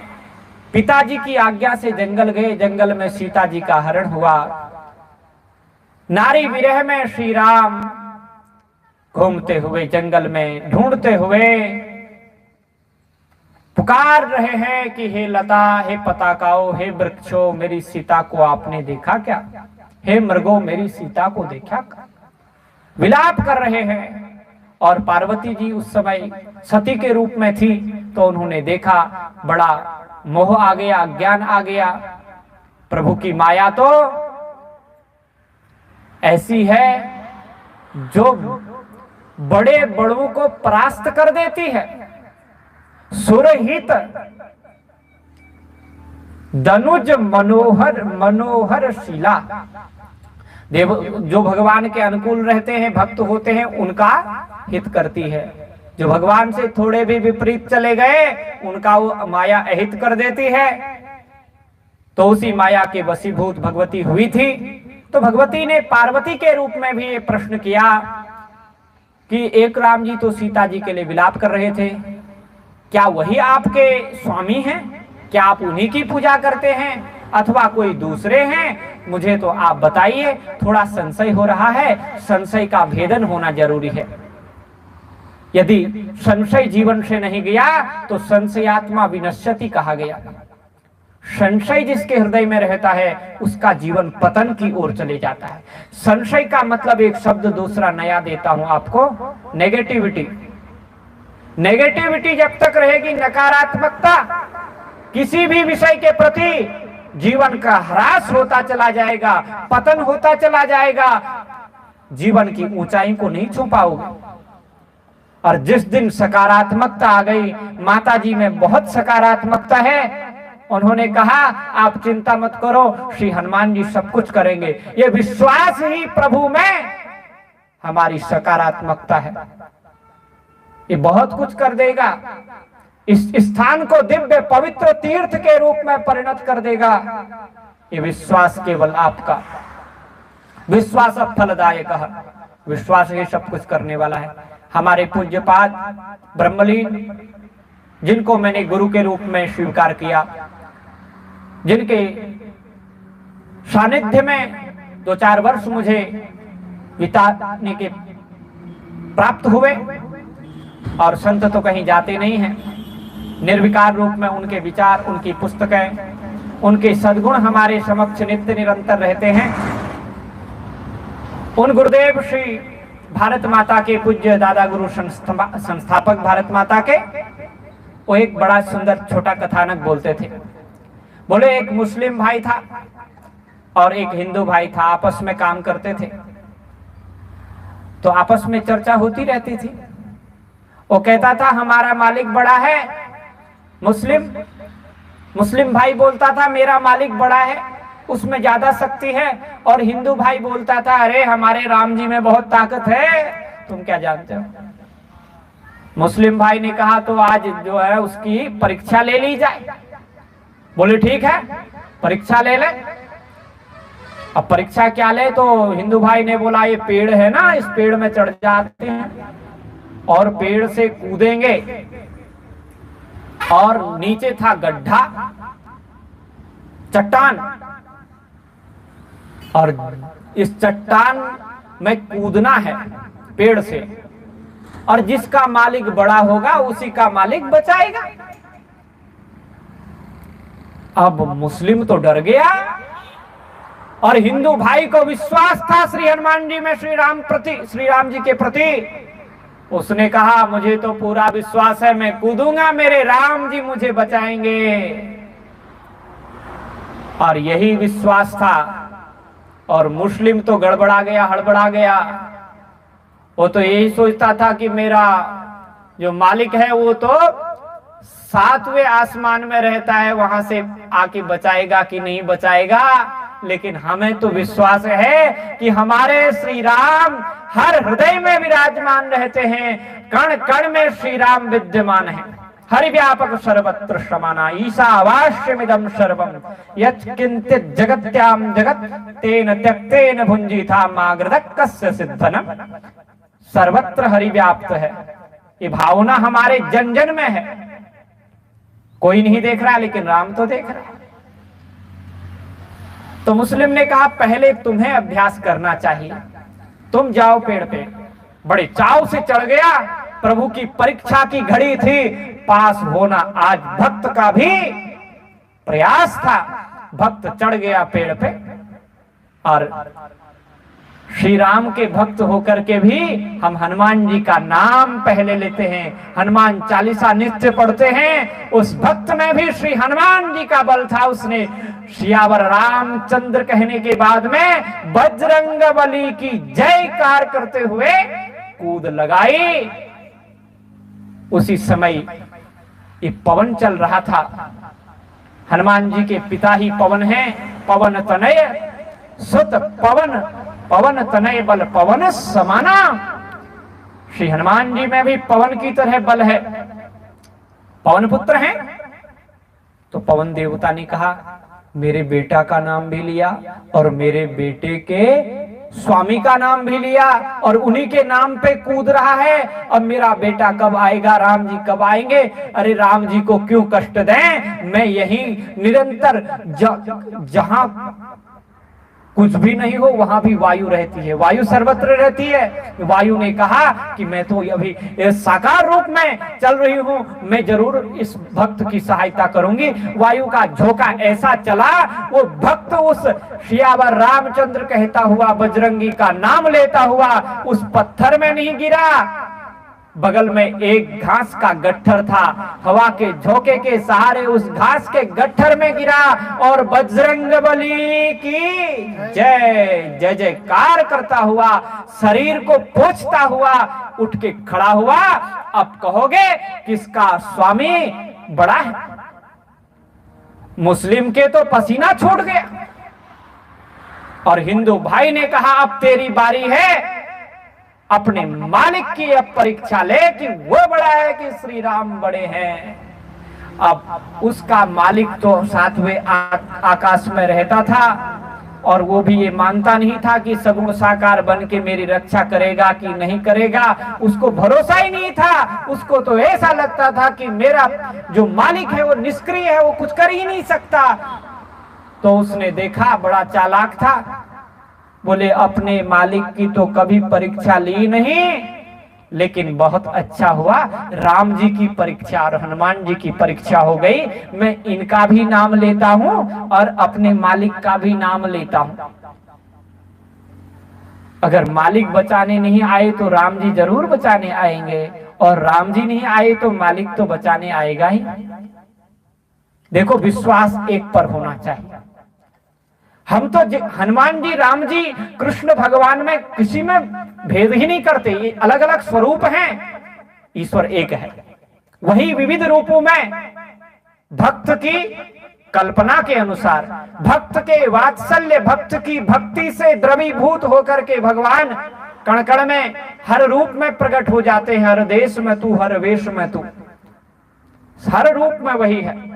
A: पिताजी की आज्ञा से जंगल गए। जंगल में सीता जी का हरण हुआ। नारी विरह में श्री राम घूमते हुए जंगल में ढूंढते हुए पुकार रहे हैं कि हे लता, हे पताकाओ, हे वृक्षों, मेरी सीता को आपने देखा क्या? हे मृगो, मेरी सीता को देखा क्या? विलाप कर रहे हैं। और पार्वती जी उस समय सती के रूप में थी, तो उन्होंने देखा, बड़ा मोह आ गया, ज्ञान आ गया। प्रभु की माया तो ऐसी है जो बड़े बड़ों को परास्त कर देती है। सुरहित दनुज मनोहर मनोहर शीला। देव जो भगवान के अनुकूल रहते हैं, भक्त होते हैं, उनका हित करती है। जो भगवान से थोड़े भी विपरीत चले गए, उनका वो माया अहित कर देती है। तो उसी माया के वशीभूत भगवती हुई थी। तो भगवती ने पार्वती के रूप में भी ये प्रश्न किया कि एक राम जी तो सीता जी के लिए विलाप कर रहे थे, क्या वही आपके स्वामी हैं? क्या आप उन्हीं की पूजा करते हैं अथवा कोई दूसरे हैं? मुझे तो आप बताइए, थोड़ा संशय हो रहा है, संशय का भेदन होना जरूरी है। यदि संशय जीवन से नहीं गया तो संशयात्मा विनश्यति कहा गया। संशय जिसके हृदय में रहता है उसका जीवन पतन की ओर चले जाता है। संशय का मतलब एक शब्द दूसरा नया देता हूं आपको, नेगेटिविटी। नेगेटिविटी जब तक रहेगी, नकारात्मकता, किसी भी विषय के प्रति जीवन का ह्रास होता चला जाएगा, पतन होता चला जाएगा, जीवन की ऊंचाई को नहीं छू पाओगे। और जिस दिन सकारात्मकता आ गई, माता जी में बहुत सकारात्मकता है, उन्होंने कहा आप चिंता मत करो, श्री हनुमान जी सब कुछ करेंगे। ये विश्वास ही प्रभु में हमारी सकारात्मकता है, ये बहुत कुछ कर देगा। इस स्थान को दिव्य पवित्र तीर्थ के रूप में परिणत कर देगा। ये विश्वास केवल आपका, विश्वास फलदायक है, विश्वास ही सब कुछ करने वाला है। हमारे पूज्यपाद ब्रह्मलीन, जिनको मैंने गुरु के रूप में स्वीकार किया, जिनके सानिध्य में 2-4 वर्ष मुझे बिताने के प्राप्त हुए, और संत तो कहीं जाते नहीं हैं, निर्विकार रूप में उनके विचार, उनकी पुस्तकें, उनके सद्गुण हमारे समक्ष नित्य निरंतर रहते हैं। उन गुरुदेव श्री भारत माता के पूज्य दादा गुरु संस्थापक भारत माता के, वो एक बड़ा सुंदर छोटा कथानक बोलते थे। बोले एक मुस्लिम भाई था और एक हिंदू भाई था, आपस में काम करते थे, तो आपस में चर्चा होती रहती थी। वो कहता था हमारा मालिक बड़ा है, मुस्लिम भाई बोलता था मेरा मालिक बड़ा है, उसमें ज्यादा शक्ति है। और हिंदू भाई बोलता था अरे हमारे राम जी में बहुत ताकत है, तुम क्या जानते हो। मुस्लिम भाई ने कहा तो आज जो है उसकी परीक्षा ले ली जाए। बोले ठीक है, परीक्षा ले ले। अब परीक्षा क्या ले, तो हिंदू भाई ने बोला ये पेड़ है ना, इस पेड़ में चढ़ जाते हैं और पेड़ से कूदेंगे, और नीचे था गड्ढा, चट्टान, और इस चट्टान में कूदना है पेड़ से, और जिसका मालिक बड़ा होगा उसी का मालिक बचाएगा। अब मुस्लिम तो डर गया, और हिंदू भाई को विश्वास था श्री हनुमान जी में, श्री राम जी के प्रति। उसने कहा मुझे तो पूरा विश्वास है, मैं कूदूंगा, मेरे राम जी मुझे बचाएंगे। और यही विश्वास था। और मुस्लिम तो गड़बड़ा गया, हड़बड़ा गया। वो तो यही सोचता था कि मेरा जो मालिक है वो तो 7वें आसमान में रहता है, वहां से आके बचाएगा कि नहीं बचाएगा। लेकिन हमें तो विश्वास है कि हमारे श्री राम हर हृदय में विराजमान रहते हैं, कण कण में श्री राम विद्यमान है। हरि व्यापक सर्वत्र समाना ईशावास्यमिदं सर्वं यत्किंचित् जगत्याम जगत तेन त्यक्तेन भुंजीथा मागृधः कस्य सिद्धनम। सर्वत्र हरि व्याप्त है, ये भावना हमारे जन जन में है। कोई नहीं देख रहा लेकिन राम तो देख रहा है। तो मुस्लिम ने कहा पहले तुम्हें अभ्यास करना चाहिए, तुम जाओ पेड़ पे। बड़े चाव से चढ़ गया। प्रभु की परीक्षा की घड़ी थी, पास होना आज भक्त का भी प्रयास था। भक्त चढ़ गया पेड़ पे। और श्री राम के भक्त होकर के भी हम हनुमान जी का नाम पहले लेते हैं, हनुमान चालीसा नित्य पढ़ते हैं। उस भक्त में भी श्री हनुमान जी का बल था। उसने सियावर रामचंद्र कहने के बाद में बजरंग बली की जयकार करते हुए कूद लगाई। उसी समय ये पवन चल रहा था। हनुमान जी के पिता ही पवन हैं, पवन तनय सुत पवन, पवन तनय बल पवन समाना। श्री हनुमान जी में भी पवन की तरह बल है, पवन पुत्र हैं। तो पवन देवता ने कहा मेरे बेटा का नाम भी लिया और मेरे बेटे के स्वामी का नाम भी लिया और उन्हीं के नाम पे कूद रहा है। अब मेरा बेटा कब आएगा, राम जी कब आएंगे? अरे राम जी को क्यों कष्ट दें, मैं यही निरंतर जहां कुछ भी नहीं हो वहां भी वायु रहती है, वायु सर्वत्र रहती है। वायु ने कहा कि मैं तो अभी साकार रूप में चल रही हूं, मैं जरूर इस भक्त की सहायता करूंगी। वायु का झोंका ऐसा चला, वो भक्त उस सियावर रामचंद्र कहता हुआ बजरंगी का नाम लेता हुआ उस पत्थर में नहीं गिरा, बगल में एक घास का गट्ठर था। हवा के झोंके के सहारे उस घास के गट्ठर में गिरा और बजरंग बली की जय जय जयकार करता हुआ, शरीर को पोंछता हुआ उठ के खड़ा हुआ। अब कहोगे किसका स्वामी बड़ा है? मुस्लिम के तो पसीना छूट गया और हिंदू भाई ने कहा अब तेरी बारी है, अपने मालिक की अब परीक्षा ले कि वो बड़ा है कि श्री राम बड़े हैं। अब उसका मालिक तो 7वें आकाश में रहता था और वो भी ये मानता नहीं था कि सगुण साकार बन के मेरी रक्षा करेगा कि नहीं करेगा। उसको भरोसा ही नहीं था। उसको तो ऐसा लगता था कि मेरा जो मालिक है वो निष्क्रिय है, वो कुछ कर ही नहीं सकता। तो उसने देखा, बड़ा चालाक था, बोले अपने मालिक की तो कभी परीक्षा ली नहीं, लेकिन बहुत अच्छा हुआ राम जी की परीक्षा और हनुमान जी की परीक्षा हो गई। मैं इनका भी नाम लेता हूं और अपने मालिक का भी नाम लेता हूं। अगर मालिक बचाने नहीं आए तो राम जी जरूर बचाने आएंगे, और राम जी नहीं आए तो मालिक तो बचाने आएगा ही। देखो, विश्वास एक पर होना चाहिए। हम तो हनुमान जी, राम जी, कृष्ण भगवान में किसी में भेद ही नहीं करते। ये अलग अलग स्वरूप हैं, ईश्वर एक है। वही विविध रूपों में भक्त की कल्पना के अनुसार, भक्त के वात्सल्य, भक्त की भक्ति से द्रवीभूत होकर के भगवान कण कण में हर रूप में प्रकट हो जाते हैं। हर देश में तू, हर वेश में तू, हर रूप में वही है।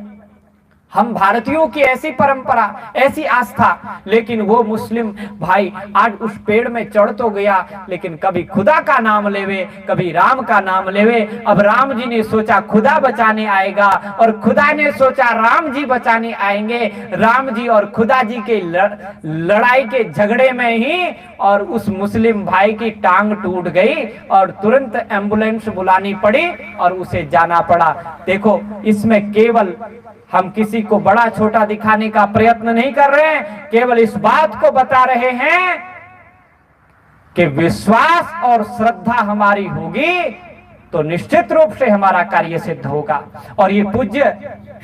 A: हम भारतीयों की ऐसी परंपरा, ऐसी आस्था, लेकिन वो मुस्लिम भाई आज उस पेड़ में चढ़ तो गया, लेकिन कभी खुदा का नाम लेवे, कभी राम का नाम लेवे। अब राम जी ने सोचा खुदा बचाने आएगा और खुदा ने सोचा राम जी बचाने आएंगे। राम जी और खुदा जी के लड़ाई के झगड़े में ही और उस मुस्लिम भाई की टांग टूट गई और तुरंत एम्बुलेंस बुलानी पड़ी और उसे जाना पड़ा। देखो, इसमें केवल हम किसी को बड़ा छोटा दिखाने का प्रयत्न नहीं कर रहे हैं, केवल इस बात को बता रहे हैं कि विश्वास और श्रद्धा हमारी होगी तो निश्चित रूप से हमारा कार्य सिद्ध होगा। और ये पूज्य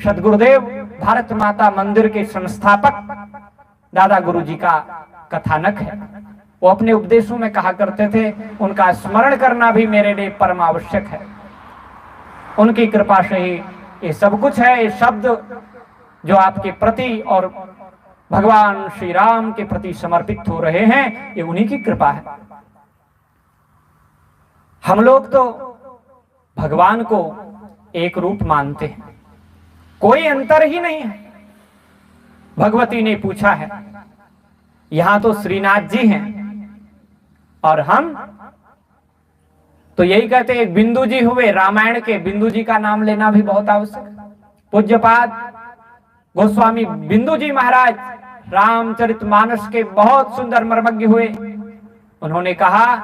A: सद्गुरुदेव भारत माता मंदिर के संस्थापक दादा गुरु जी का कथानक है। वो अपने उपदेशों में कहा करते थे, उनका स्मरण करना भी मेरे लिए परम आवश्यक है। उनकी कृपा से ही ये सब कुछ है। ये शब्द जो आपके प्रति और भगवान श्री राम के प्रति समर्पित हो रहे हैं, ये उन्हीं की कृपा है। हम लोग तो भगवान को एक रूप मानते हैं, कोई अंतर ही नहीं है। भगवती ने पूछा है, यहां तो श्रीनाथ जी हैं और हम तो यही कहते हैं, एक बिंदु जी हुए रामायण के। बिंदु जी का नाम लेना भी बहुत आवश्यक है। पूज्यपाद गोस्वामी बिंदु जी महाराज रामचरितमानस के बहुत सुंदर मर्मज्ञ हुए। उन्होंने कहा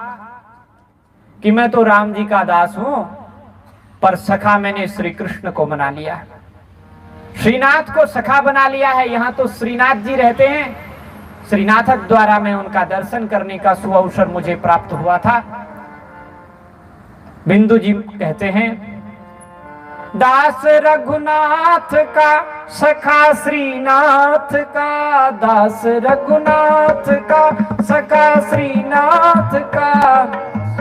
A: कि मैं तो राम जी का दास हूं, पर सखा मैंने श्री कृष्ण को बना लिया है, श्रीनाथ को सखा बना लिया है। यहां तो श्रीनाथ जी रहते हैं, श्रीनाथ द्वारा मैं उनका दर्शन करने का सुअवसर मुझे प्राप्त हुआ था। बिंदु जी कहते हैं, दास रघुनाथ का सखा श्रीनाथ का, दास रघुनाथ का सखा श्रीनाथ का,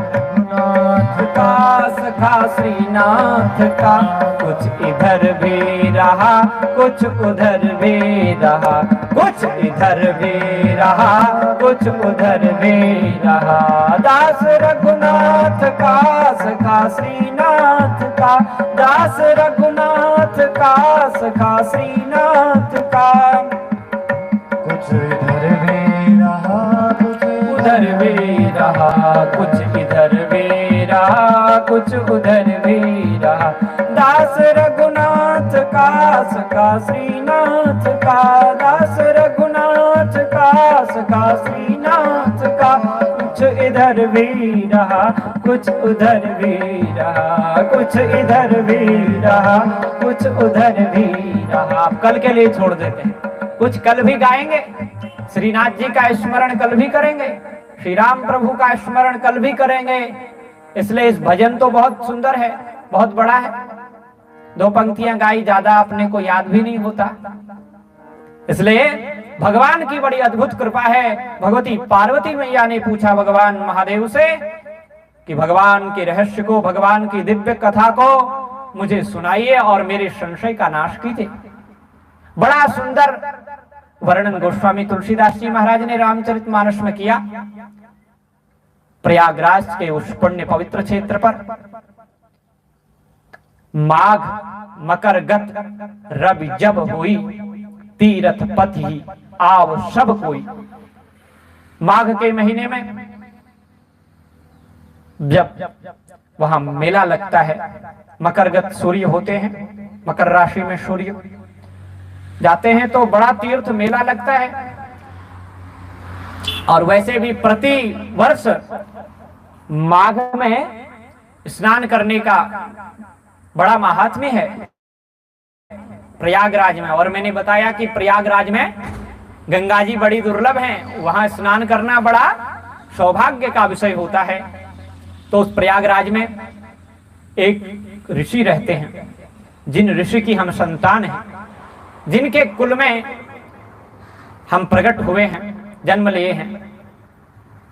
A: रघुनाथ का सखा श्रीनाथ का, कुछ इधर भी रहा कुछ उधर भी रहा, कुछ इधर भी रहा कुछ उधर भी रहा। दास रघुनाथ का सखा श्रीनाथ का, दास रघुनाथ का सखा श्रीनाथ का,
B: कुछ इधर भी रहा कुछ
A: उधर भी रहा, कुछ इधर भी रहा कुछ उधर भी रहा। दास रघुनाथ का सखा श्रीनाथ का, दास रघुनाथ का सखा श्रीनाथ का, कुछ इधर भी रहा कुछ उधर भी रहा, कुछ इधर भी रहा कुछ उधर भी रहा। आप कल के लिए छोड़ देते हैं, कुछ कल भी गाएंगे, श्रीनाथ जी का स्मरण कल भी करेंगे, श्री राम प्रभु का स्मरण कल भी करेंगे। इसलिए इस भजन तो बहुत सुंदर है, बहुत बड़ा है। 2 पंक्तियां गाई, ज्यादा अपने को याद भी नहीं होता। इसलिए भगवान की बड़ी अद्भुत कृपा है। भगवती पार्वती मैया ने पूछा भगवान महादेव से कि भगवान के रहस्य को, भगवान की दिव्य कथा को मुझे सुनाइए और मेरे संशय का नाश कीजिए। बड़ा सुंदर वर्णन गोस्वामी तुलसीदास जी महाराज ने रामचरितमानस में किया। प्रयागराज के उस पुण्य पवित्र क्षेत्र पर माघ मकर गत रवि जब हुई, तीरथ पथि आव सब कोई। माघ के महीने में जब वहां मेला लगता है, मकरगत सूर्य होते हैं, मकर राशि में सूर्य जाते हैं तो बड़ा तीर्थ मेला लगता है। और वैसे भी प्रति वर्ष माघ में स्नान करने का बड़ा महात्म्य है प्रयागराज में। और मैंने बताया कि प्रयागराज में गंगा जी बड़ी दुर्लभ हैं, वहां स्नान करना बड़ा सौभाग्य का विषय होता है। तो उस प्रयागराज में एक ऋषि रहते हैं, जिन ऋषि की हम संतान हैं, जिनके कुल में हम प्रकट हुए हैं, जन्म लिए हैं,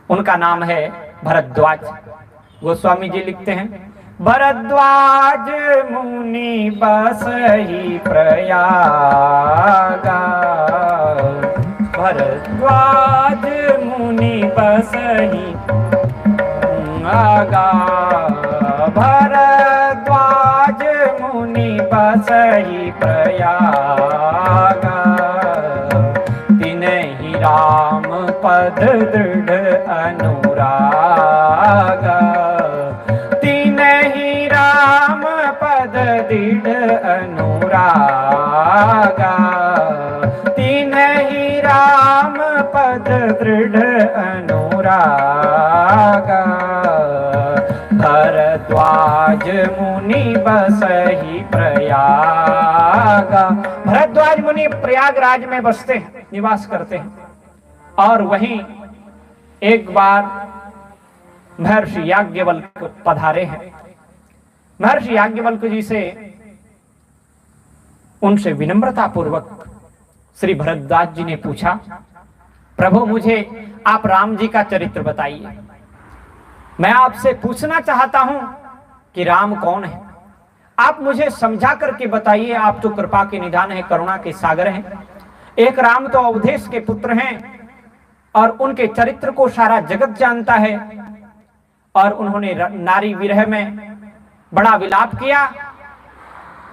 A: उनका नाम है भरद्वाज। गोस्वामी जी लिखते हैं, भरद्वाज मुनि बसहि प्रयागा, भरद्वाज मुनि बसहि आगा, भरद्वाज मुनि बसहि प्रयागा, तिन्हि राम पद दृढ़ अनुरागा, तिन्हि राम पद दृढ़ अनुरागा, तिन्हि राम पद दृढ़ अनुरागा, भरद्वाज मुनि बसहि प्रयागा। भरद्वाज मुनि प्रयागराज में बसते हैं, निवास करते हैं। और वहीं एक बार महर्षि याज्ञवल्क्य पधारे हैं। महर्षि याज्ञवल्क्य जी से उनसे विनम्रता पूर्वक श्री भरद्वाज जी ने पूछा, प्रभु मुझे आप राम जी का चरित्र बताइए। मैं आपसे पूछना चाहता हूं कि राम कौन है, आप मुझे समझा करके बताइए। आप तो कृपा के निधान है, करुणा के सागर हैं। एक राम तो अवधेश के पुत्र हैं और उनके चरित्र को सारा जगत जानता है। और उन्होंने नारी विरह में बड़ा विलाप किया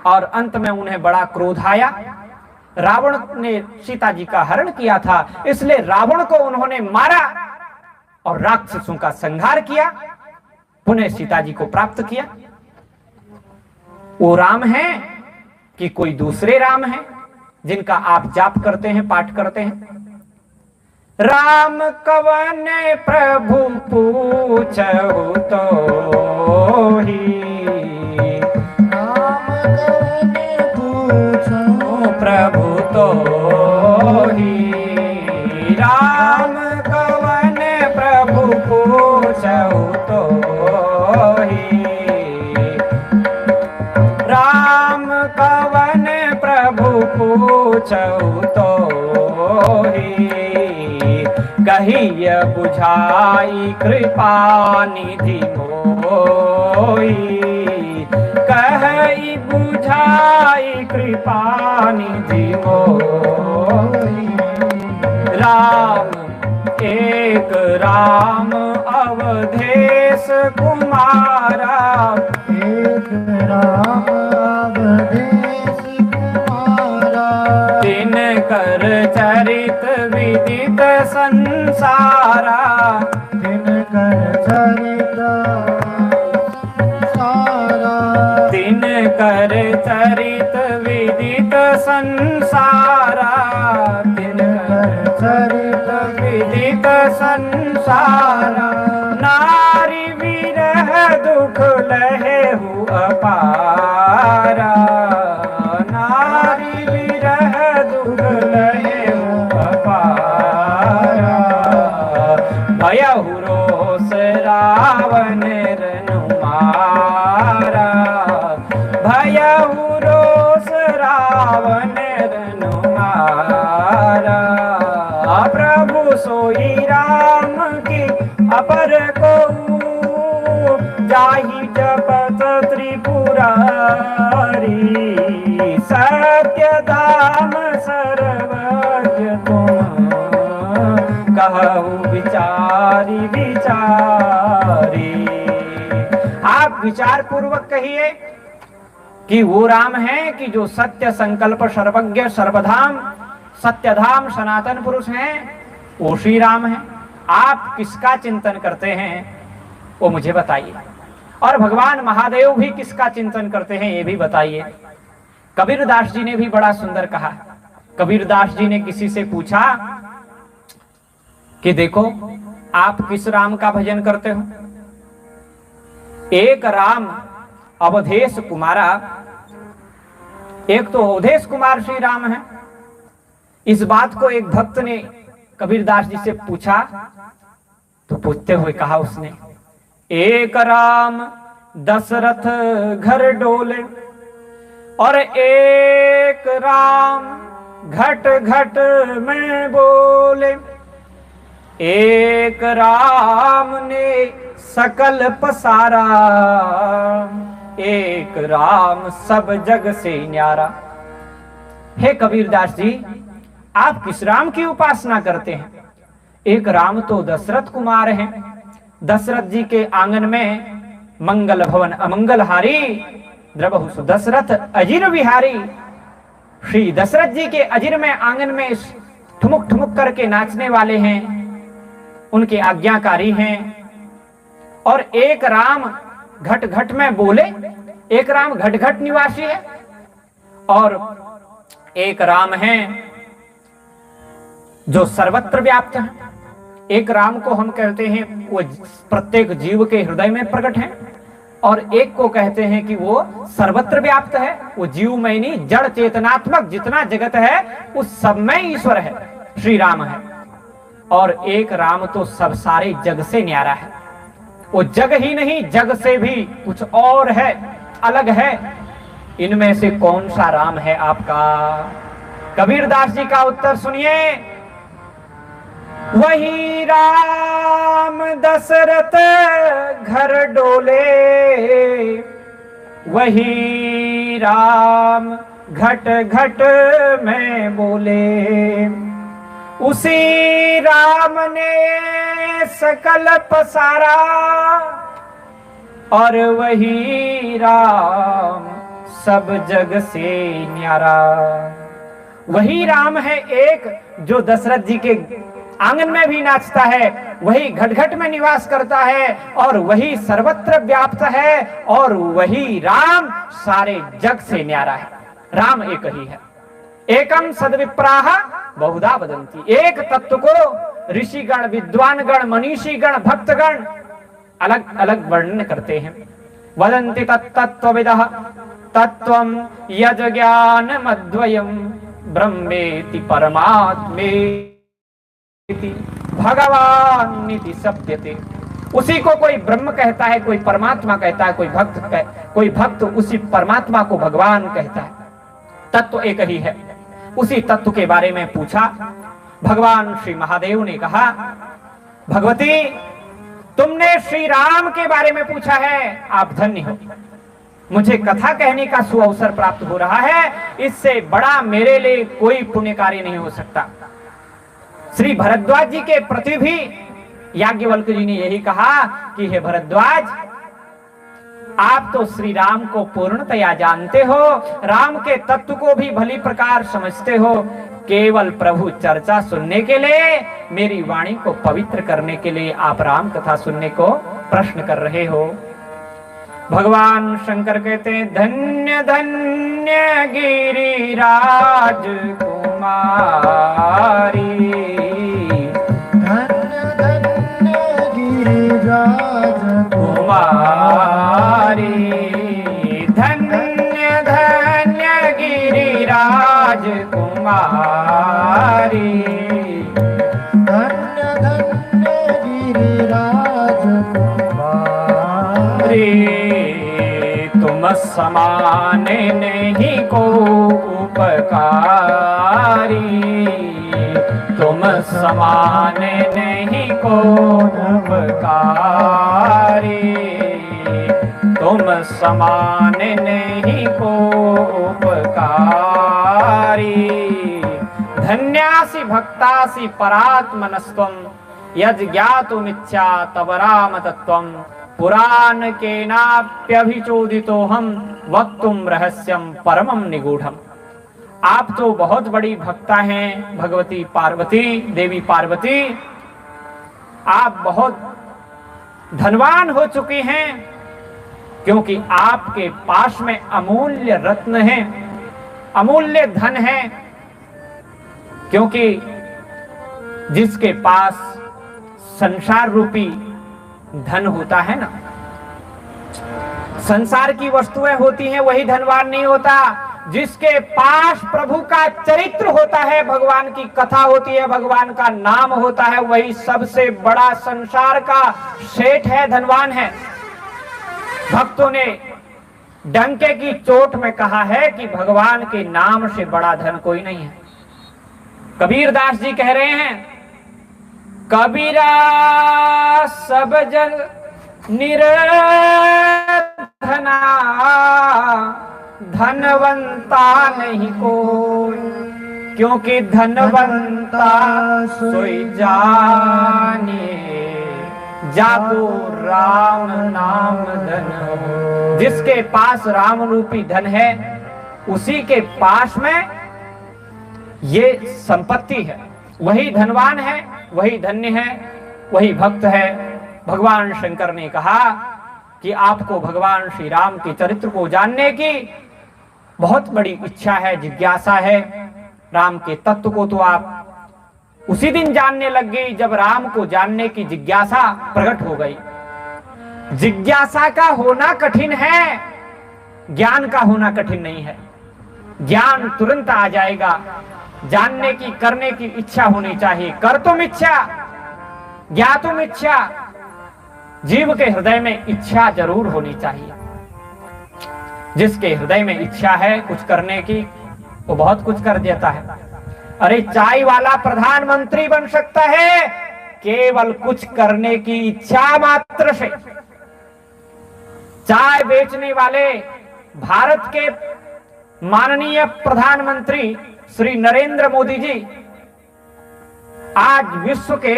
A: और अंत में उन्हें बड़ा क्रोध आया। रावण ने सीता जी का हरण किया था, इसलिए रावण को उन्होंने मारा और राक्षसों का संहार किया, पुनः सीता जी को प्राप्त किया। वो राम है कि कोई दूसरे राम है जिनका आप जाप करते हैं, पाठ करते हैं? राम कवन प्रभु पूछहु तो ही,
B: राम कवन पूछहु
A: प्रभु तो ही। राम कवन प्रभु पूछहु तो ही, राम कवन प्रभु पूछहु तो ही। कहिय बुझाई कृपा निधि मोई, कहि बुझाई कृपा निधि मोई। राम एक राम अवधेश कुमारा,
B: एक राम अवधेश कुमारा।
A: तिन कर चरित विदित संसारा,
B: तिनकर चरित संसारा।
A: तिनकर चरित विदित संसारा, तिनकर चरित विदित संसारा। नारी विरह दुख लहेहु अपारा, नारी विरह दुख लहेहु अपारा। भयहु रोष रावण रनु मारा, भयहु रोष रावण रनु मारा। प्रभु सोई राम की अपर को, जाहि जपत त्रिपुरारी। सत्य धाम सर्वज्ञ तुम, कहु विचारी विचारी। आप विचार पूर्वक कहिए कि वो राम है कि जो सत्य संकल्प सर्वज्ञ सर्वधाम सत्यधाम सनातन पुरुष हैं, वो श्री राम है। आप किसका चिंतन करते हैं वो मुझे बताइए, और भगवान महादेव भी किसका चिंतन करते हैं ये भी बताइए। कबीरदास जी ने भी बड़ा सुंदर कहा। कबीरदास जी ने किसी से पूछा कि देखो आप किस राम का भजन करते हो? एक राम अवधेश कुमारा, एक तो अवधेश कुमार श्री राम है। इस बात को एक भक्त ने कबीरदास जी से पूछा तो पूछते हुए कहा उसने, एक राम दशरथ घर डोले और एक राम घट घट में बोले। एक राम ने सकल पसारा, एक राम सब जग से न्यारा। हे कबीरदास जी, आप किस राम की उपासना करते हैं? एक राम तो दशरथ कुमार हैं। दशरथ जी के आंगन में मंगल भवन अमंगलहारी, द्रवहु सु दशरथ अजिर विहारी। श्री दशरथ जी के अजिर में आंगन में ठुमुक ठुमुक करके नाचने वाले हैं, उनके आज्ञाकारी हैं। और एक राम घट घट में बोले, एक राम घट घट निवासी है, और एक राम है जो सर्वत्र व्याप्त है। एक राम को हम कहते हैं वो प्रत्येक जीव के हृदय में प्रकट है, और एक को कहते हैं कि वो सर्वत्र व्याप्त है। वो जीवमय नहीं, जड़ चेतनात्मक जितना जगत है उस सब में ईश्वर है, श्री राम है। और एक राम तो सब सारे जग से न्यारा है। वो जग ही नहीं, जग से भी कुछ और है, अलग है। इनमें से कौन सा राम है आपका? कबीरदास जी का उत्तर सुनिए। वही राम दशरथ घर डोले, वही राम घट घट में बोले, उसी राम ने सकल पसारा, और वही राम सब जग से न्यारा। वही राम है एक जो दशरथ जी के आंगन में भी नाचता है, वही घट घट में निवास करता है, और वही सर्वत्र व्याप्त है, और वही राम सारे जग से न्यारा है। राम एक ही है। एकम सद्विप्राह बहुधा वदन्ति। एक तत्व को ऋषिगण, विद्वानगण, मनीषीगण, भक्तगण अलग अलग वर्णन करते हैं। वदन्ति तत्तत्त्वविदः तत्त्वं यज् ज्ञानमद्वयं ब्रह्मेति परमात्मेति भगवानिति सप्यते। उसी को कोई ब्रह्म कहता है, कोई परमात्मा कहता है, कोई भक्त उसी परमात्मा को भगवान कहता है। तत्व एक ही है। उसी तत्व के बारे में पूछा। भगवान श्री महादेव ने कहा, भगवती तुमने श्री राम के बारे में पूछा है, आप धन्य हो। मुझे कथा कहने का सुअवसर प्राप्त हो रहा है, इससे बड़ा मेरे लिए कोई पुण्य कार्य नहीं हो सकता। श्री भरद्वाज जी के प्रति भी याज्ञवल्क्य जी ने यही कहा कि हे भरद्वाज, आप तो श्री राम को पूर्णतया जानते हो, राम के तत्व को भी भली प्रकार समझते हो, केवल प्रभु चर्चा सुनने के लिए, मेरी वाणी को पवित्र करने के लिए आप राम कथा सुनने को प्रश्न कर रहे हो। भगवान शंकर कहते हैं, धन्य धन्य गिरिराज कुमारी,
B: धन्य धन्य गिरिराज
A: कुमारी, धन्य धन्य गिरिराज कुमारी,
B: धन्य धन्य गिरिराज कुमारी।
A: तुम समान नहीं को उपकारी, तुम समान नहीं को उपकारी, तुम समान नहीं को उपकारी। धन्यासि भक्तासि परात्मनस्त्वं यद् ज्ञातुमिच्छा तव राम तत्त्वं पुराण के नाप्यभिचोदितोऽहं वक्तुं रहस्यं परमं निगूढ़म्। आप तो बहुत बड़ी भक्ता हैं भगवती पार्वती, देवी पार्वती। आप बहुत धनवान हो चुकी हैं, क्योंकि आपके पास में अमूल्य रत्न है, अमूल्य धन है। क्योंकि जिसके पास संसार रूपी धन होता है ना, संसार की वस्तुएं होती हैं, वही धनवान नहीं होता। जिसके पास प्रभु का चरित्र होता है, भगवान की कथा होती है, भगवान का नाम होता है, वही सबसे बड़ा संसार का सेठ है, धनवान है। भक्तों ने डंके की चोट में कहा है कि भगवान के नाम से बड़ा धन कोई नहीं है। कबीरदास जी कह रहे हैं, कबीरा सब जग निर्धना, धनवंता नहीं कोई, क्योंकि धनवंता सोई जाने, जाको राम नाम धन। जिसके पास राम रूपी धन है, उसी के पास में ये संपत्ति है, वही धनवान है, वही धन्य है, वही भक्त है। भगवान शंकर ने कहा कि आपको भगवान श्री राम के चरित्र को जानने की बहुत बड़ी इच्छा है, जिज्ञासा है। राम के तत्व को तो आप उसी दिन जानने लग गई जब राम को जानने की जिज्ञासा प्रकट हो गई। जिज्ञासा का होना कठिन है, ज्ञान का होना कठिन नहीं है। ज्ञान तुरंत आ जाएगा, जानने की, करने की इच्छा होनी चाहिए। कर तुम इच्छा, ज्ञातुम इच्छा। जीव के हृदय में इच्छा जरूर होनी चाहिए। जिसके हृदय में इच्छा है कुछ करने की, वो बहुत कुछ कर देता है। अरे चाय वाला प्रधानमंत्री बन सकता है केवल कुछ करने की इच्छा मात्र से। चाय बेचने वाले भारत के माननीय प्रधानमंत्री श्री नरेंद्र मोदी जी आज विश्व के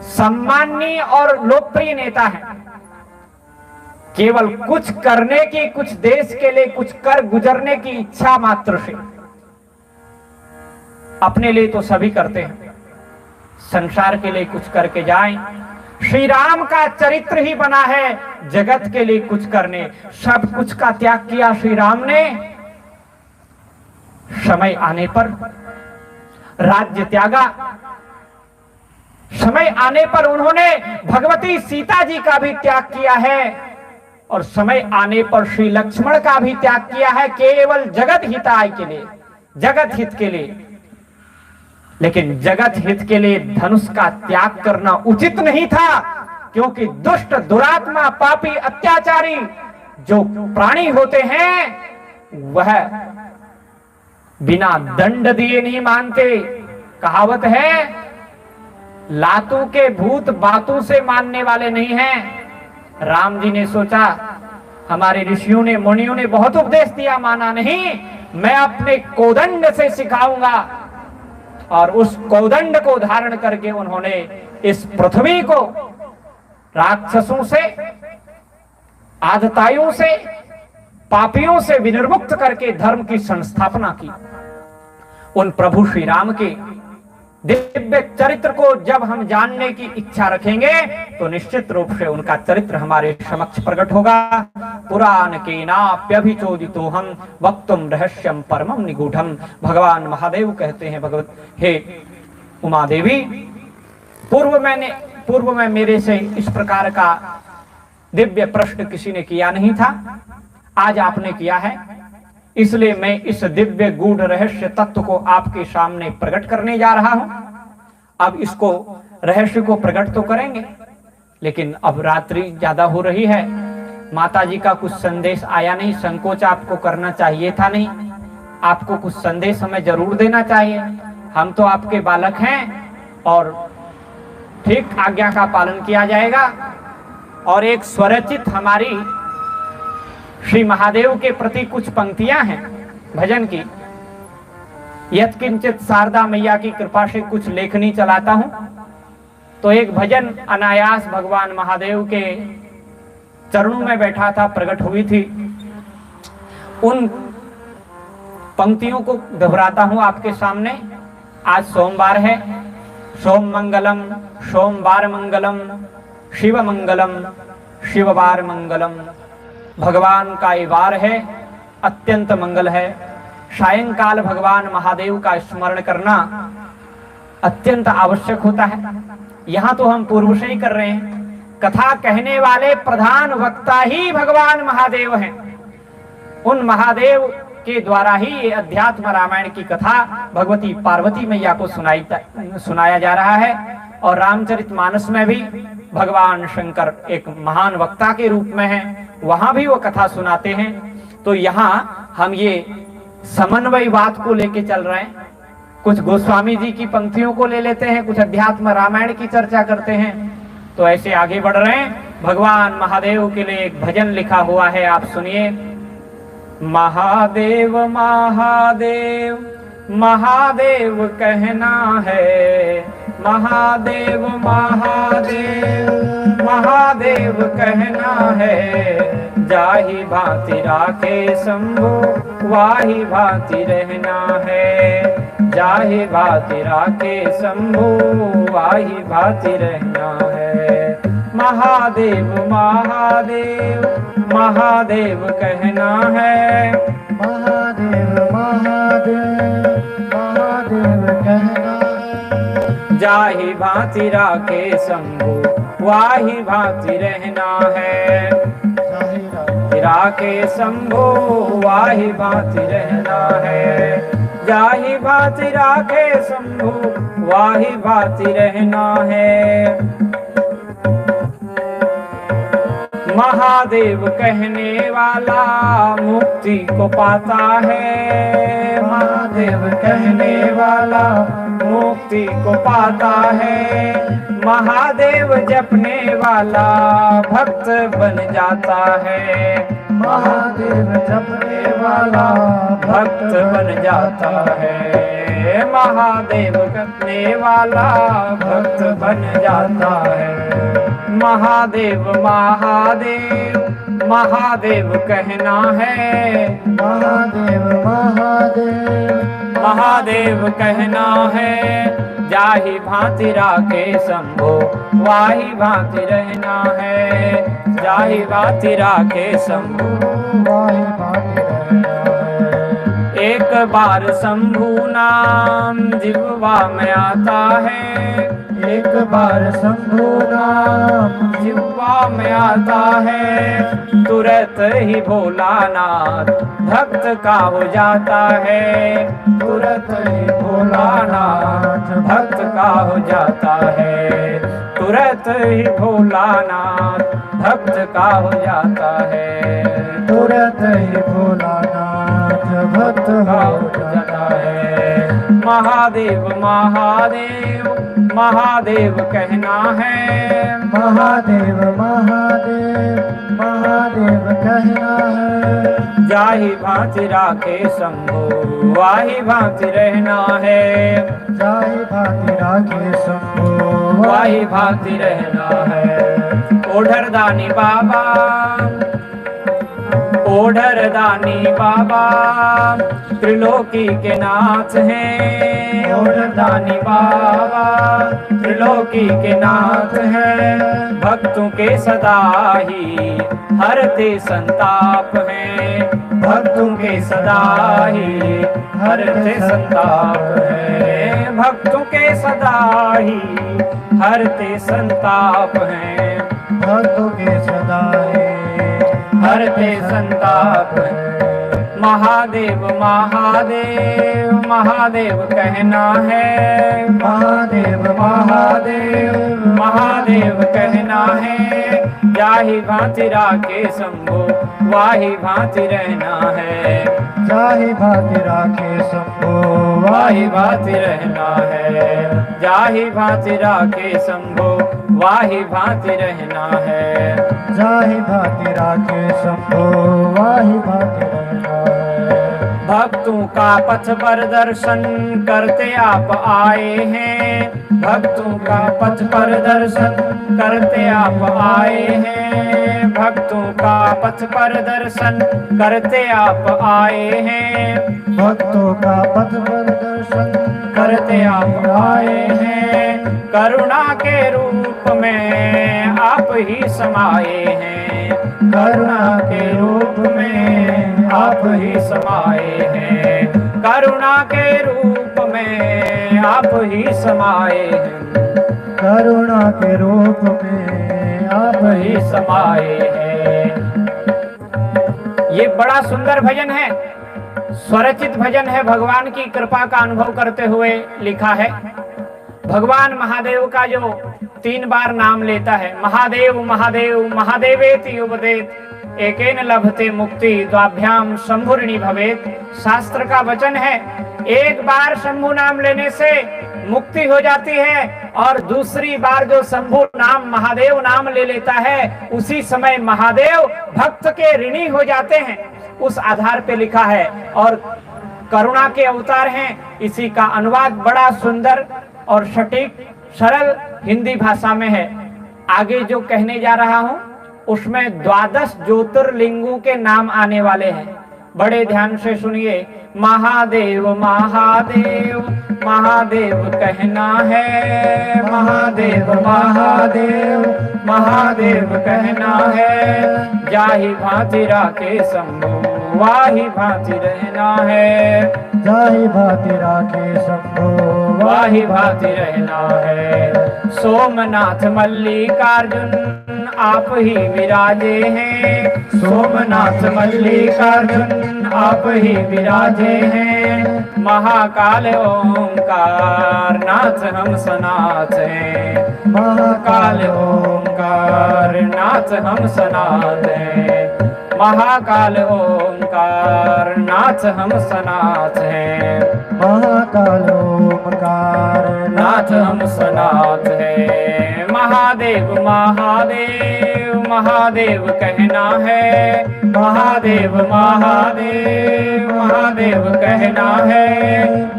A: सम्माननीय और लोकप्रिय नेता हैं। केवल कुछ करने की, कुछ देश के लिए कुछ कर गुजरने की इच्छा मात्र से। अपने लिए तो सभी करते हैं, संसार के लिए कुछ करके जाएं। श्री राम का चरित्र ही बना है जगत के लिए कुछ करने। सब कुछ का त्याग किया श्री राम ने। समय आने पर राज्य त्यागा, समय आने पर उन्होंने भगवती सीता जी का भी त्याग किया है, और समय आने पर श्री लक्ष्मण का भी त्याग किया है, केवल जगत हिताय के लिए, जगत हित के लिए। लेकिन जगत हित के लिए धनुष का त्याग करना उचित नहीं था, क्योंकि दुष्ट, दुरात्मा, पापी, अत्याचारी जो प्राणी होते हैं वह बिना दंड दिए नहीं मानते। कहावत है, लातों के भूत बातों से मानने वाले नहीं हैं। राम जी ने सोचा, हमारे ऋषियों ने, मुनियों ने बहुत उपदेश दिया, माना नहीं, मैं अपने कोदंड से सिखाऊंगा। और उस कोदंड को धारण करके उन्होंने इस पृथ्वी को राक्षसों से, आदताइयों से, पापियों से विनिर्मुक्त करके धर्म की संस्थापना की। उन प्रभु श्री राम के दिव्य चरित्र को जब हम जानने की इच्छा रखेंगे तो निश्चित रूप से उनका चरित्र हमारे समक्ष प्रकट होगा। पुराण के नाप्यभिचोदितो हम वक्तुम रहस्यम परमम निगूढ़म। भगवान महादेव कहते हैं, भगवत हे उमा देवी, पूर्व में मेरे से इस प्रकार का दिव्य प्रश्न किसी ने किया नहीं था, आज आपने किया है, इसलिए मैं इस दिव्य गूढ़ रहस्य तत्व को आपके सामने प्रकट करने जा रहा हूं। अब इसको, रहस्य को प्रकट तो करेंगे, लेकिन अब रात्रि ज्यादा हो रही है, माता जी का कुछ संदेश आया नहीं, संकोच आपको करना चाहिए था नहीं, आपको कुछ संदेश हमें जरूर देना चाहिए। हम तो आपके बालक हैं और ठीक आज्ञा का पालन किया जाएगा। और एक स्वरचित हमारी श्री महादेव के प्रति कुछ पंक्तियां हैं भजन की। यत्किंचित शारदा मैया की कृपा से कुछ लेखनी चलाता हूं, तो एक भजन अनायास भगवान महादेव के चरणों में बैठा था, प्रकट हुई थी। उन पंक्तियों को दोहराता हूं आपके सामने। आज सोमवार है, सोम मंगलम, सोमवार मंगलम, शिव मंगलम, शिववार मंगलम। भगवान का ये वार है, अत्यंत मंगल है। सायंकाल भगवान महादेव का स्मरण करना अत्यंत आवश्यक होता है। यहाँ तो हम पूर्व से ही कर रहे हैं। कथा कहने वाले प्रधान वक्ता ही भगवान महादेव हैं। उन महादेव के द्वारा ही ये अध्यात्म रामायण की कथा भगवती पार्वती मैया को सुनाया जा रहा है। और रामचरितमानस में भी भगवान शंकर एक महान वक्ता के रूप में हैं, वहां भी वो कथा सुनाते हैं। तो यहाँ हम ये समन्वयवाद को लेके चल रहे हैं। कुछ गोस्वामी जी की पंक्तियों को ले लेते हैं, कुछ अध्यात्म रामायण की चर्चा करते हैं, तो ऐसे आगे बढ़ रहे हैं। भगवान महादेव के लिए एक भजन लिखा हुआ है, आप सुनिए। महादेव महादेव महादेव कहना है, महादेव महादेव महादेव कहना है। जाहि भांति राखे शंभु वाहि भांति रहना है। जाहि भांति राखे शंभु वाहि भांति रहना है। महादेव महादेव महादेव कहना है।
B: महादेव महादेव महादेव कहना है।
A: जाहि भांति राखे शंभु वाहि भांति रहना है। राखे शंभु वाहि भांति रहना है। जाहि भांति राखे शंभु वाहि भांति रहना है। महादेव कहने वाला मुक्ति को पाता है। महादेव कहने वाला मुक्ति को पाता है। महादेव जपने वाला भक्त बन जाता है।
B: महादेव जपने वाला
A: भक्त बन जाता है। महादेव जपने वाला भक्त बन जाता है। महादेव महादेव महादेव कहना है।
B: महादेव महादेव
A: महादेव कहना है। जाहि भांति राखे शंभो वाही भांति रहना है। जाहि भांति राखे शंभो
B: वाही भांति रहना है।
A: एक बार शंभु नाम जिह्वा में आता है।
B: एक बार शंभु नाम
A: जिह्वा में आता है। तुरंत ही भोलानाथ भक्त का हो जाता है। तुरंत ही भोलानाथ भक्त का हो जाता है। तुरंत ही भोलानाथ भक्त का हो जाता है।
B: तुरंत ही भोलानाथ भक्त हो जाता है।
A: महादेव महादेव महादेव कहना है।
B: महादेव महादेव महादेव कहना है।
A: जाहि भांति राखे शंभो वाही भांति रहना है।
B: जाहि भांति राखे शंभो
A: वाही भांति रहना है। ओढ़र दानी बाबा ओढ़र दानी बाबा त्रिलोकी के नाथ हैं। ओढ़र दानी बाबा त्रिलोकी के नाथ हैं। भक्तों के सदा ही हरते संताप हैं। भक्तों के सदा ही हरते संताप हैं। भक्तों के सदा ही हरते संताप हैं।
B: भक्तों के सदा ही
A: हरते संताप हैं। महादेव महादेव महादेव कहना है।
B: महादेव
A: महादेव महादेव कहना है। जाहि भांति राखे शंभो वाही भांति रहना है।
B: जाहि भांति राखे शंभो
A: वाही भांति रहना है। जाहि भांति राखे शंभो वाही भांति रहना है।
B: जाहि भांति राखे शंभो वाही भांति रहना है।
A: भक्तों का पथ पर दर्शन करते आप आए हैं। भक्तों का पथ पर दर्शन करते आप आए हैं। भक्तों का पथ पर दर्शन करते आप आए हैं।
B: भक्तों का पथ पर दर्शन
A: करते आप आए हैं। करुणा के रूप में आप ही समाये हैं। करुणा के रूप में आप ही समाये हैं। करुणा के रूप में आप ही समाये हैं।
B: करुणा के रूप में आप
A: ही समाये हैं। ये बड़ा सुंदर भजन है। स्वरचित भजन है। भगवान की कृपा का अनुभव करते हुए लिखा है। भगवान महादेव का जो 3 बार नाम लेता है, महादेव महादेव महादेवेति उपदेत एकेन लभते मुक्ति द्वाभ्याम शंभुर्णी भवेत। शास्त्र का वचन है, एक बार शंभु नाम लेने से मुक्ति हो जाती है और दूसरी बार जो शंभु नाम महादेव नाम ले लेता है उसी समय महादेव भक्त के ऋणी हो जाते हैं। उस आधार पे लिखा है और करुणा के अवतार हैं। इसी का अनुवाद बड़ा सुंदर और सटीक सरल हिंदी भाषा में है। आगे जो कहने जा रहा हूं उसमें 12 ज्योतिर्लिंगों के नाम आने वाले हैं। बड़े ध्यान से सुनिए। महादेव महादेव महादेव कहना है। महादेव महादेव महादेव कहना है। जाहि भांति राखे शंभु वाही भांति रहना है।
B: जाहि भांति राखे शंभो
A: वाही भांति रहना है। सोमनाथ मल्लिकार्जुन आप ही विराजे हैं। सोमनाथ मल्लिकार्जुन आप ही विराजे हैं। महाकाल ओंकार नाथ हम सनाथ हैं। महाकाल ओंकार नाथ हम सनाथ हैं। महाकाल ओंकार नाथ हम सनाथ हैं।
B: महाकाल ओंकार
A: नाथ हम सनाथ हैं। महादेव महादेव महादेव कहना है। महादेव महादेव महादेव कहना है।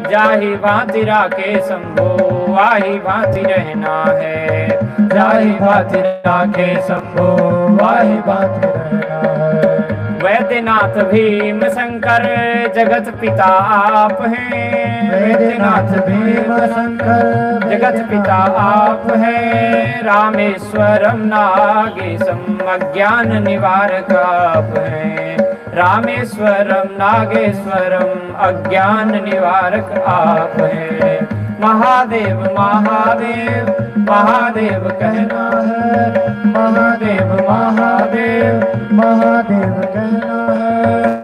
A: जाहि भांति राखे शंभो वाहि भांति रहना है। जाहि भांति राखे शंभो वाहि भांति रहना है। वैद्यनाथ भीम शंकर जगत पिता आप हैं।
B: वैद्यनाथ भीम शंकर
A: जगत पिता आप हैं। रामेश्वरम नागेशम अज्ञान निवारक आप हैं। रामेश्वरम नागेश्वरम अज्ञान निवारक आप हैं। महादेव महादेव महादेव कहना है।
B: महादेव महादेव महादेव कहना है।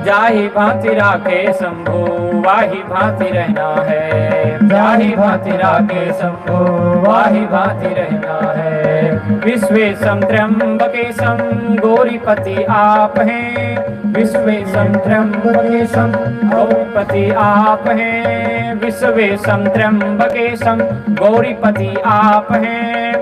A: जाहि भांति राखे शंभो वाहि भांति रहना है। जाहि भांति राखे शंभो वाहि भांति रहना है। विश्वेशम त्र्यंबकेशम गौरीपति आप हैं। विश्वेशम त्र्यंबकेशम गौरीपति आप हैं। विश्वेशम त्र्यंबकेशम गौरीपति आप हैं।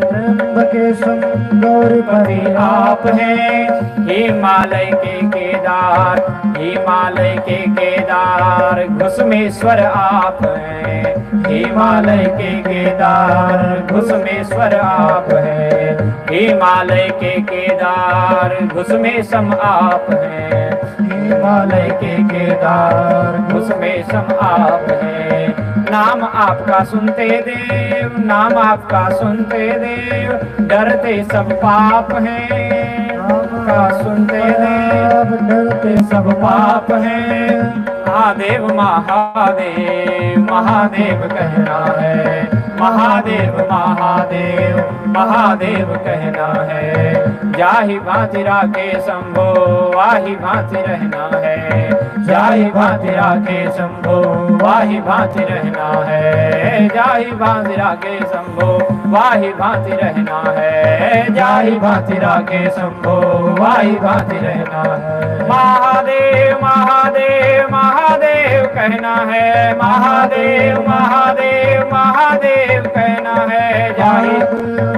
B: त्र्यंबकेशम
A: गौरीपति आप हैं। हिमालय के केदार हिमालय के केदार घुसमेश्वर आप हैं। हिमालय के केदार घुसमेश्वर आप हैं। हिमालय के केदार घुसमेशम आप हैं। हिमालय के केदार घुसमेशम आप हैं। नाम आपका सुनते देव नाम आपका सुनते देव डरते सब पाप हैं। नाम का सुनते देव डरते सब पाप हैं। महादेव महादेव महादेव कहना है। महादेव महादेव महादेव कहना है। जाहि भांति राखे शंभो वाहि भांति रहना है। जाहि भांति राखे शंभो वाहि भांति रहना है। जाहि भांति राखे शंभो वाहि भांति रहना है। जाहि भांति राखे शंभो वाहि भांति रहना है। महादेव महादेव महादेव कहना है। महादेव महादेव महादेव कहना है। जाहि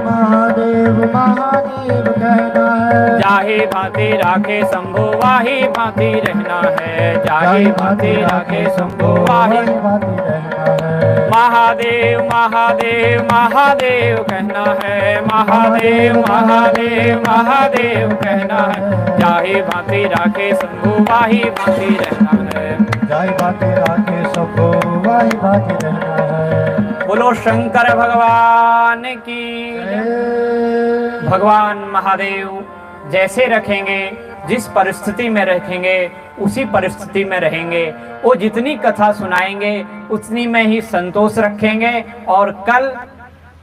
B: महादेव महादेव कहना है।
A: जाहि भांति राखे शंभो वाहि भांति रहना है। जाहि भांति राखे शंभो वाहि
B: भांति रहना है।
A: महादेव महादेव महादेव कहना है। महादेव महादेव महादेव कहना है। जाहि भांति राखे शंभो वाहि भांति रहना है।
B: जाहि भांति राखे शंभो वाहि भांति रहना है।
A: बोलो शंकर भगवान की जय। भगवान महादेव जैसे रखेंगे जिस परिस्थिति में रखेंगे उसी परिस्थिति में रहेंगे। वो जितनी कथा सुनाएंगे उतनी में ही संतोष रखेंगे और कल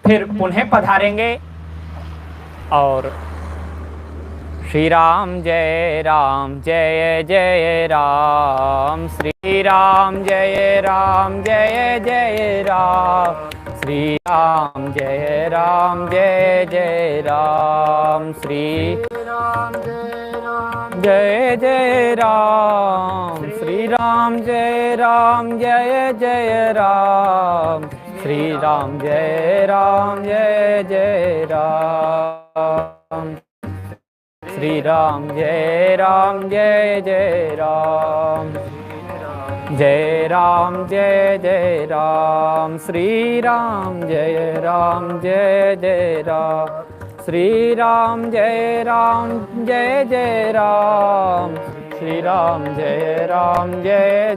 A: फिर पुनः पधारेंगे। और श्री राम जय राम जय जय राम। श्री राम जय राम जय जय राम। श्री राम जय राम जय जय राम। श्री राम जय राम जय जय राम। श्री राम जय राम जय जय राम। श्री राम जय राम जय जय राम। श्री राम जय राम जय जय राम। जय राम जय जय राम। श्री राम जय राम जय जय राम। श्री राम जय राम जय जय राम। श्री राम जय राम जय